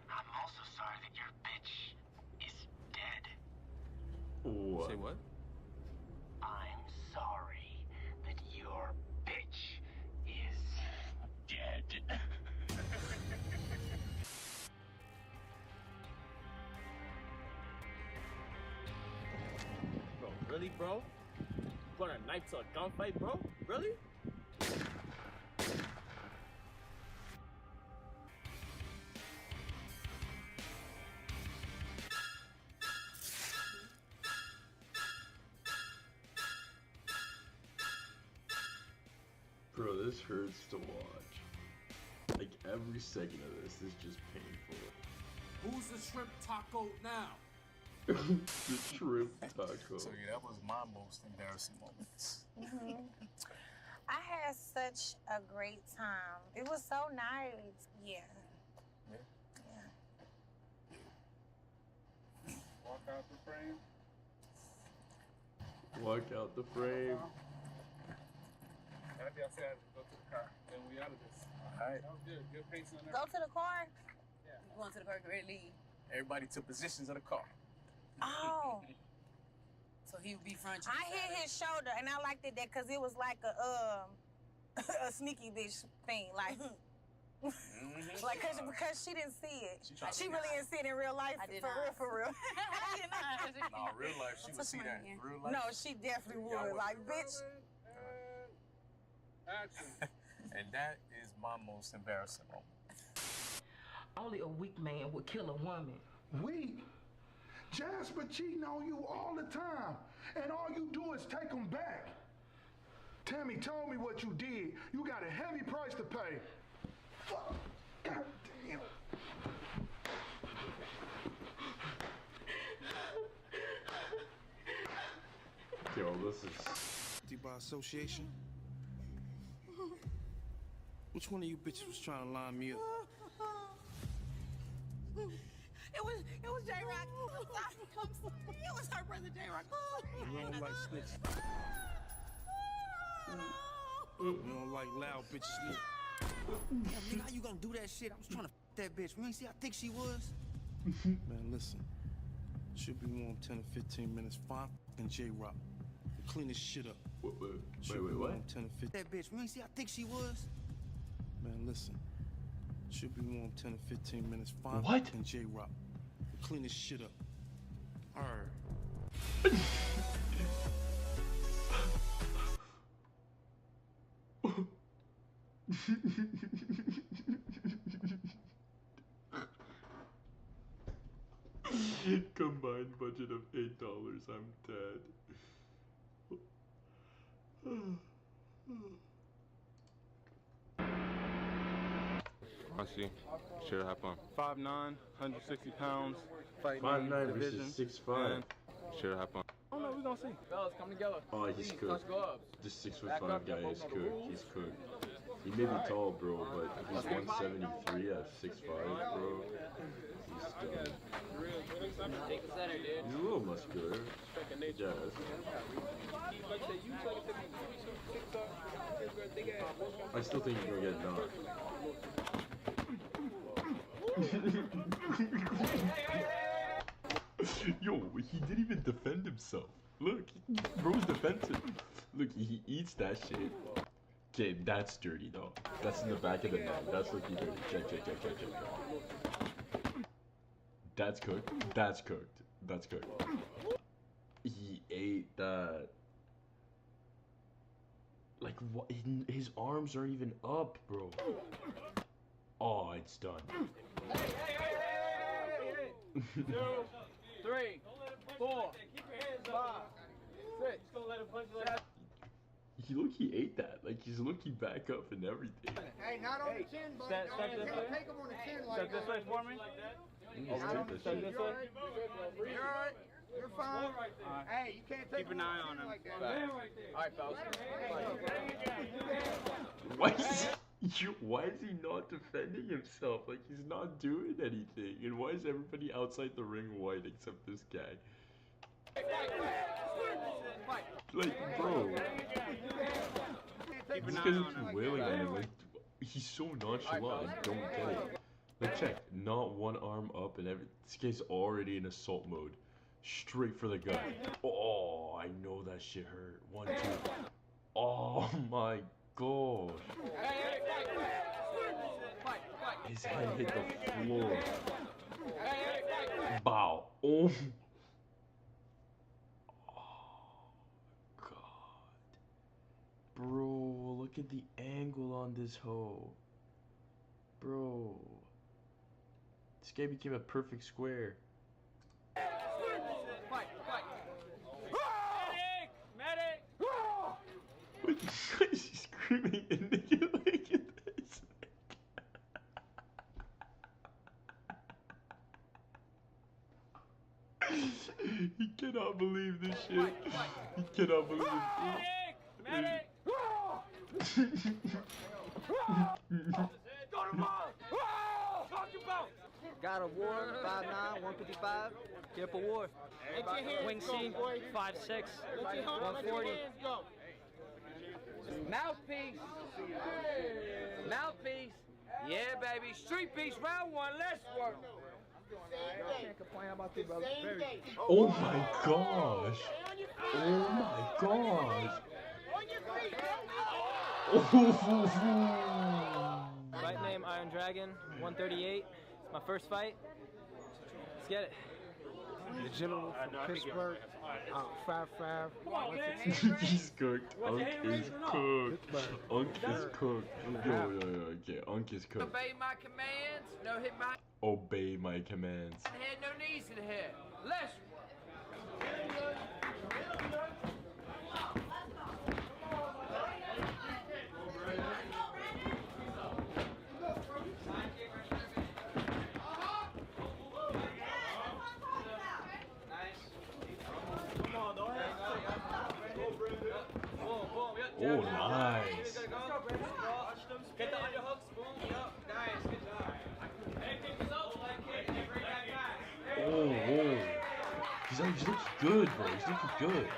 I'm also sorry that your bitch is dead. What? Say what? I'm sorry that your bitch is dead. Bro, really, bro? Put a knife to a gunfight, bro? Really? Bro, this hurts to watch. Like, every second of this is just painful. Who's the shrimp taco now? The shrimp taco. So yeah, that was my most embarrassing moments. I had such a great time. It was so nice. Yeah. Walk out the frame. Walk out the frame. Maybe I said go to the car. Then we out of this. Alright. That was good. Good pacing on Go to the car? Yeah. Going to the car, ready to leave. Everybody took positions of the car. Oh. So he would be front. I hit his shoulder, and I liked it that because it was like a sneaky bitch thing, like. Like, because she didn't see it. She really didn't see it in real life. I did for not. real, for real. No, real life, she would see that. Real life. No, she definitely would. Like, bitch. Action. And that is my most embarrassing moment. Only a weak man would kill a woman. Weak? Jasper cheating on you all the time, and all you do is take him back. Tammy told me what you did. You got a heavy price to pay. Fuck. God damn. This is by association. Which one of you bitches was trying to line me up? It was J-Rock. I'm sorry. It was her brother J-Rock. You don't like snitches. You don't like loud bitches. Damn, nigga, how you gonna do that shit? I was trying to that bitch. You ain't see how thick she was? Man, listen. Should be warm 10 to 15 minutes. Find fucking J-Rock. Clean this shit up. Wait, Warm what? 10 to 15. That bitch. You ain't see how thick she was? Man, listen. Should be warm 10 to 15 minutes. Find What? fucking J-Rock. Clean this shit up. Alright. Combined budget of $8. I'm dead. I see. Sure happen. 5'9", 160 pounds. Fighting 5'9" division. versus 6'5". Sure happen. Oh no, we're gonna see. Fellas, come together. Oh, he's Please, cooked. touch gloves. This 6'5" Back up, guy y'all is folks know the cooked. rules. He's cooked. He may be tall, bro, but he's 173 at 6'5", bro. He's still... Take a center, dude. He's a little muscular. Yes. I still think he's gonna get knocked. Yo, he didn't even defend himself. Look, bro's defensive. Look, he eats that shit. Okay, that's dirty though. That's in the back of the neck. That's looking dirty. Check. That's cooked. That's cooked. That's cooked. He ate that. Like, what? His arms aren't even up, bro. Oh, it's done. Hey. 2, 3, 4, 5, 6. He ate that. Like, he's looking back up and everything. Hey, not on the chin, buddy. Take him on the chin like that. Step this way for me. Not on the chin. You're all right. You're all right. You're fine. Hey, you can't take Keep an eye on him. like that. All right, fellas. Why is he not defending himself? Like, he's not doing anything. And why is everybody outside the ring white except this guy? Like, bro. This guy keeps wailing at him. Like, he's so nonchalant. I don't get it. Like, check. Not one arm up and everything. This guy's already in assault mode. Straight for the gut. Oh, I know that shit hurt. 1, 2. Oh my gosh. His head hit the floor. Bow. Oh. God. Bro, look at the angle on this hoe. Bro. This guy became a perfect square. Medic! He's screaming and nigga, look at this. He cannot believe this shit. He cannot believe it. Medic! Got a Ward, 5'9", 155. Careful Ward. Wing C, 5'6", 140. Mouthpiece. Mouthpiece. Yeah, baby. Street piece, round 1. Let's work. Can't complain about this, brother. Very good. Oh my gosh. Oh my gosh. Fight name Iron Dragon, 138. It's my first fight. Let's get it. The general from Pittsburgh, 5'5". He's cooked. Unk is cooked. Unk is cooked. Yo, okay. Unk is cooked. Obey my commands. No hit my Obey my commands. head. No knees to the head. Let's Oh, nice. Get the underhook spoon. Yup. Nice. Good job. Hey, pick this up. Bring that guy. Oh, he's looking good, bro. He's looking good.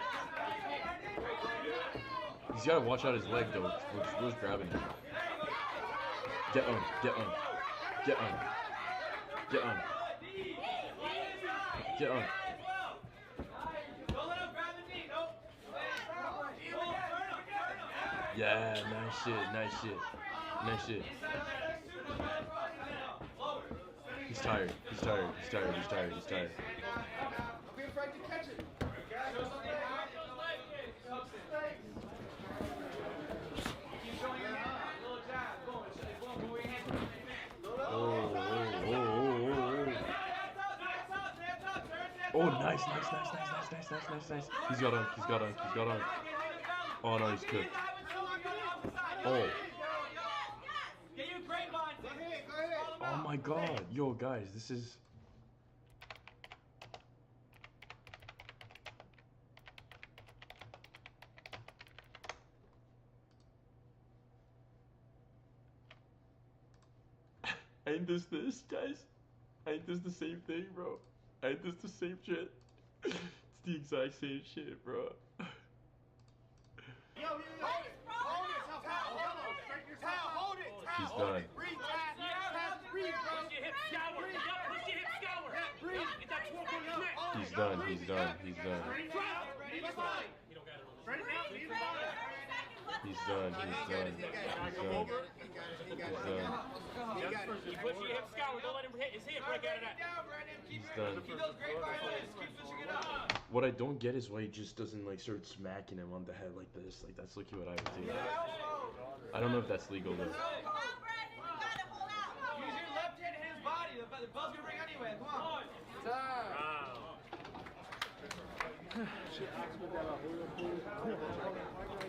He's gotta watch out his leg though. Bro's grabbing him. Get on. Get on. Get on. Get on. Get on. Yeah, nice shit, nice shit, nice shit. He's tired, he's tired, he's tired, he's tired, he's tired. Don't be afraid to catch it. Oh, nice. He's got on. Oh no, he's cooked. Oh. Oh my god. Yo, guys, this is... Ain't this, guys? Ain't this the same thing, bro? Ain't this the same shit? It's the exact same shit, bro. He's done. He's done. He's done. He's done. He's done. He's done. He's done. He puts your hip scour. Don't let him hit his hip. Break out of that. He's done. What I don't get is why he just doesn't like start smacking him on the head like this. Like that's looking what I would do. I don't know if that's legal though. Use your left hand to hit his body. The bell's gonna ring anyway. Come on.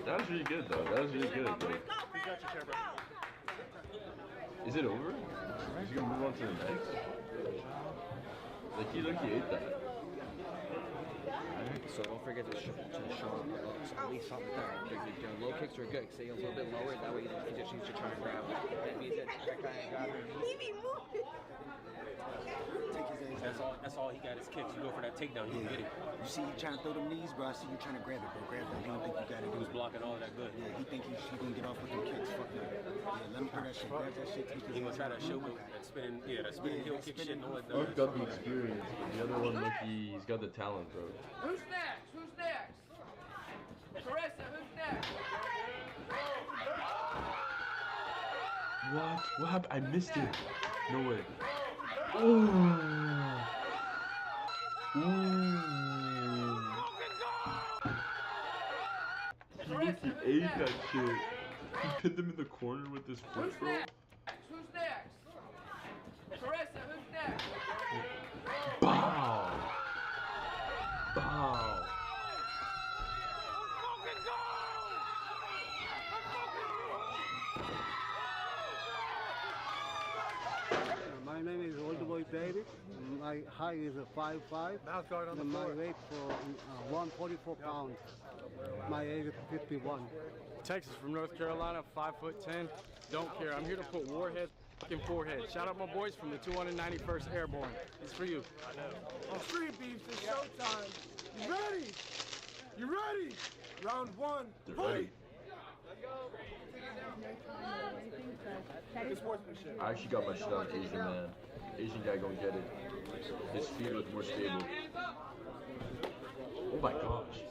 That was really good though. That was really good. Is it over? Is he gonna move on to the next? Like he ate that. So don't forget to show at least something there. Low kicks are good. Stay a little bit lower. That way he just needs to try and grab it. That means that guy ain't got her. That's all he got is kicks. You go for that takedown, you can get it. You see you trying to throw them knees, bro. I see you trying to grab it, bro. Grab that. He don't think you got it. He was blocking all that good. Yeah, he think he's gonna get off with them kicks. Fuck that. Yeah, let him throw that shit. Grab that shit. He gonna try that show that spinning, that spinning heel kick shit. No, I've got the experience, but the other one, like he's got the talent, bro. Who's next? Who's next? Caressa, who's next? What? What happened? I missed it. No way. Ooh. He ate that shit. He pinned him in the corner with his foot, bro. Who's next? Caressa, who's next? Bow. Bow. My name is Old Boy David. My height is 5'5". And my weight for 144 pounds. My age is 51. Texas from North Carolina, 5'10". Don't care. I'm here to put warhead in forehead. Shout out my boys from the 291st Airborne. It's for you. I know. Street beefs, it's showtime. You ready? You ready? Round one. They're ready. I actually got my shit on Asian man. Asian guy gonna get it. His feet look more stable. Oh my gosh.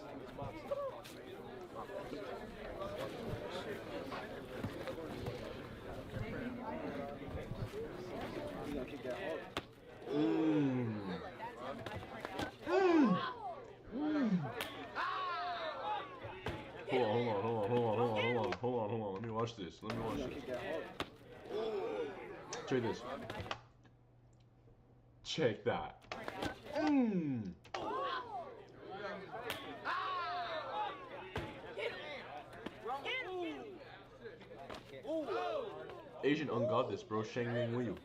Hold on. Let me watch this. Check this. Check that. Asian ungot this, bro. Shang Ming Liu.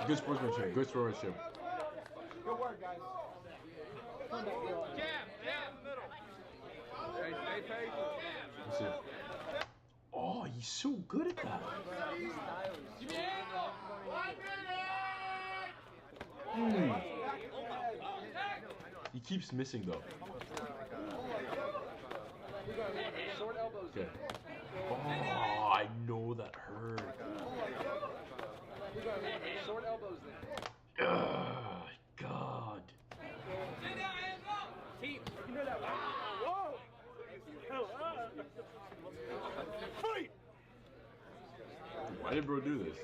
Good sportsmanship. Good sportsmanship. Good work, guys. Jab, middle. Hey, stay patient. Let's see. Oh, he's so good at that. He keeps missing though. Okay. Oh, I know that hurt. Short elbows there. God. Team, you know that. Whoa! Fight! Why did bro do this?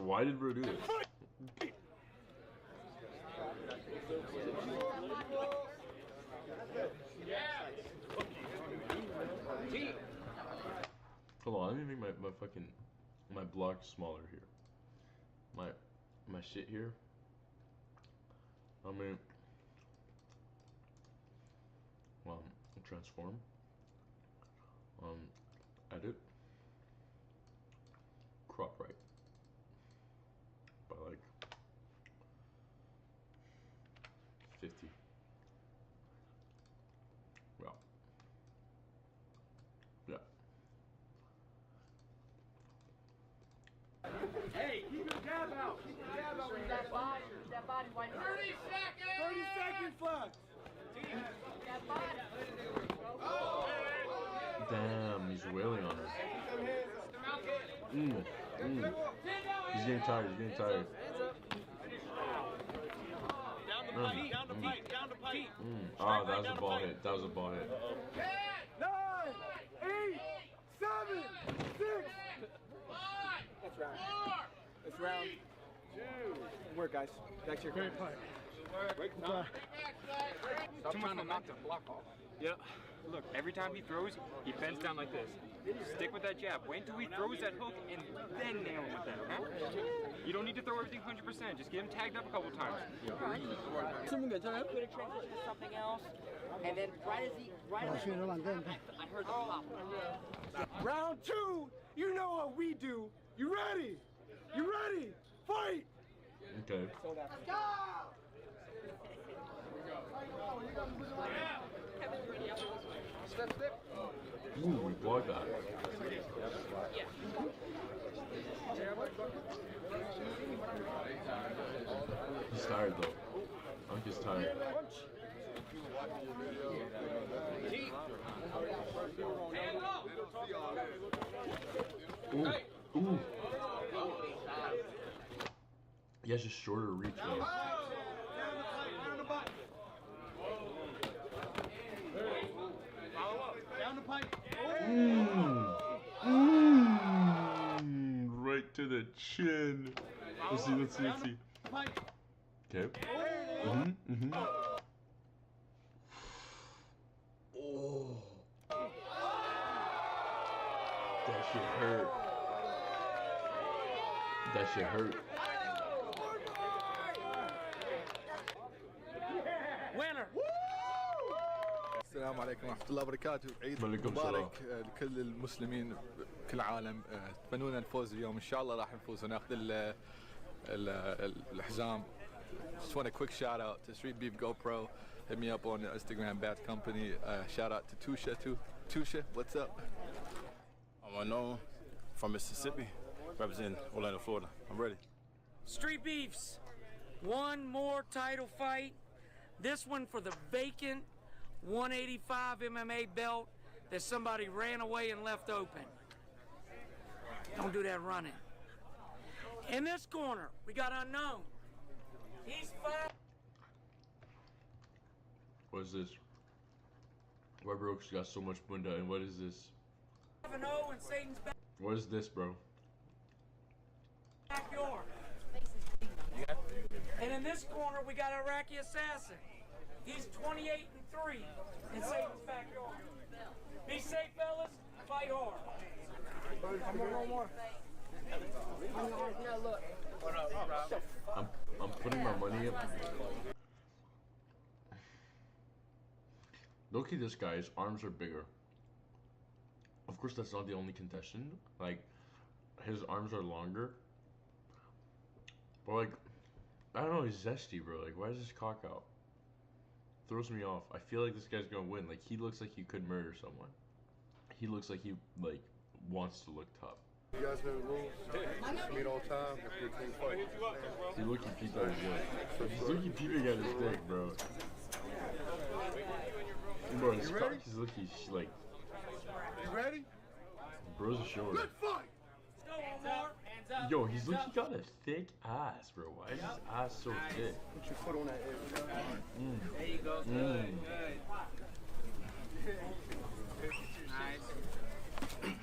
Why did bro do this? Hold on, let me make my fucking my block smaller here. My shit here. I mean, transform. Edit. Crop right. By like 50. Well. Yeah. Hey, keep your jab out. Keep your jab out. That body white. 30 seconds. 30 seconds left. That body. Damn, he's wailing on her. He's getting tired. He's getting tired. Down the pipe. Down the pipe. Oh, that was a ball hit. That was a ball hit. 9, 8, 7, 6, 5. That's round. That's round 2. Good work, guys. Back to your great play. Stop trying to knock the block off. Yep. Look, every time he throws, he bends down like this. Stick with that jab. Wait until he throws that hook and then nail him with that, huh? You don't need to throw everything 100%. Just get him tagged up a couple times. Someone got time. Could have transitioned to something else, and then right as I heard the pop. Round 2, you know what we do. You ready? You ready? Fight! Okay. Let's go! Step. Ooh, we blocked that. He's tired though. I think he's tired. Ooh. Ooh. He has a shorter reach though. Right to the chin. Let's see. Okay. Oh. That shit hurt. Winner. السلام عليكم ورحمة الله وبركاته. عيد مبارك لكل المسلمين كل العالم. اتمنونا الفوز اليوم إن شاء الله راح نفوز وناخذ الحزام. Just want a quick shout out to Street Beef GoPro. Hit me up on Instagram, Bats Company. Shout out to Tusha too. Tusha, what's up? I'm unknown from Mississippi, representing Orlando, Florida. I'm ready. Street Beefs, one more title fight. This one for the vacant 185 MMA belt that somebody ran away and left open. Don't do that running. In this corner, we got unknown. He's 5. What is this? Why Brooks got so much bunda and what is this? 5-0 and Satan's What is this, bro? backyard. And in this corner, we got Iraqi Assassin. He's 28-3 in Satan's backyard. Be safe, fellas. Fight hard. One more. I'm putting my money up. Look at this guy, his arms are bigger. Of course, that's not the only contestant. Like, his arms are longer. But like, I don't know, he's zesty, bro. Like, why is his cock out? Throws me off. I feel like this guy's gonna win. Like, he looks like he could murder someone. He looks like he like wants to look tough. You guys never lose. Meet all the time. It's your team fight. He looking peeped at his dick. He's looking peeping at his dick, bro. Bro, his cock is looking like. You ready? Bro's a short. Good fight. Yo, he's looking got a thick ass, bro. Why is his ass so thick? Put your foot on that edge. There you go. Good. Good. Nice. Nice.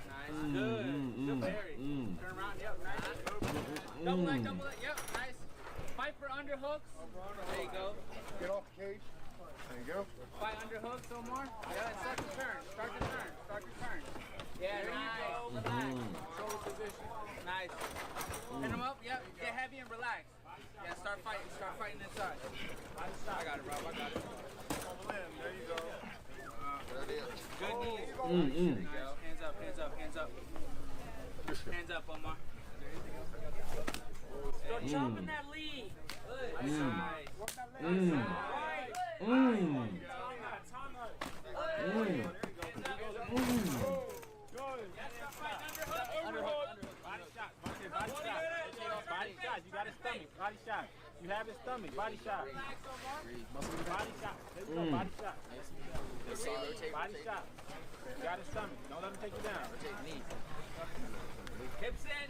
Good. Good Barry. Turn around. Yep. Nice. Double leg. Double leg. Yep. Nice. Fight for underhooks. There you go. Get off the cage. There you go. Fight underhooks, Omar. Yeah, start your turn. Start your turn. Start your turn. Yeah, there you go. Relax. Shoulder position. Nice. Pin him up. Yep. Get heavy and relax. Yeah, start fighting. Start fighting inside. I got it, bro. I got it. There you go. Good knees. Nice. Hands up. Hands up. Hands up. Hands up, Omar. Start chopping that lead. Good. Nice. Body shot. You got his stomach. Body shot. You have his stomach. Body shot. Body shot. There you go. Body shot. Body shot. You got his stomach. Don't let him take you down. Hips in.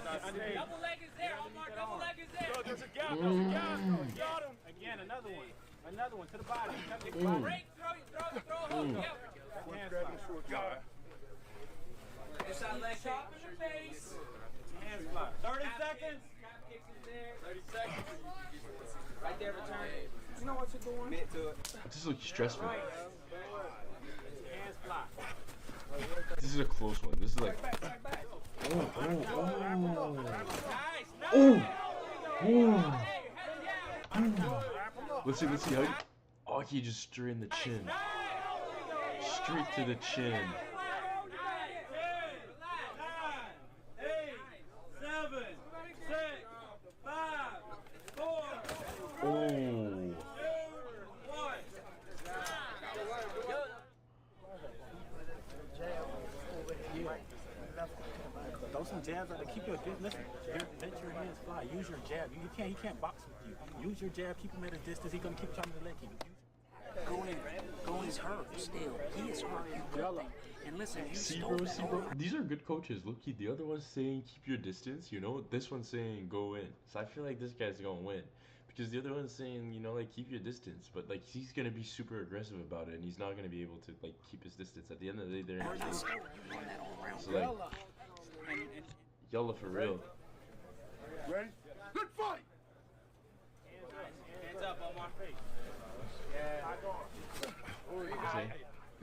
Nice. Double leg is there, Omar. Double leg is there. There's a gap. There's a gap. Got him. Again, another one. Another one to the body. Break. Throw. Yep. What's grabbing the short guy? Inside leg kick. Chop in the face. Hands fly. 30 seconds. Calf kicks in there. 30 seconds. Right there, return. You know what you're doing? Commit to it. This looks stressful. Hands fly. This is a close one. This is like. Back. Let's see how. Oh, he just straight in the chin. Straight to the chin. 10, 9, 8, 7, 6, 5, 4, 3, 2, 1. Throw some jabs out there. Keep your good. Listen, let your hands fly. Use your jab. He can't box with you. Use your jab. Keep him at a distance. He's gonna keep trying to leg kick. Go in. He's hurt still. He is hurt. And listen, see, bro. These are good coaches. Look, the other one's saying keep your distance. You know, this one's saying go in. So I feel like this guy's gonna win. Because the other one's saying, you know, like, keep your distance. But, like, he's going to be super aggressive about it. And he's not going to be able to, like, keep his distance. At the end of the day, they're in the same. So, like, yalla for real. Ready? Good fight! Hands up on my face.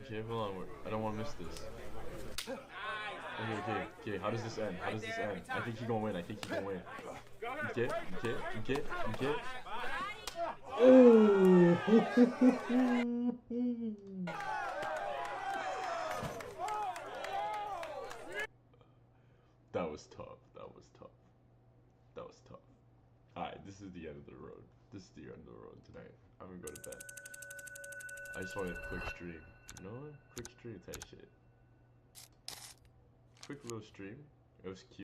Okay, hold on. I don't want to miss this. Okay. How does this end? I think he's going to win. Okay. Oh! That was tough. Alright, this is the end of the road. Tonight. I'm gonna go to bed. I just wanted a quick stream. You know what? Quick stream type shit. Quick little stream. It was cute.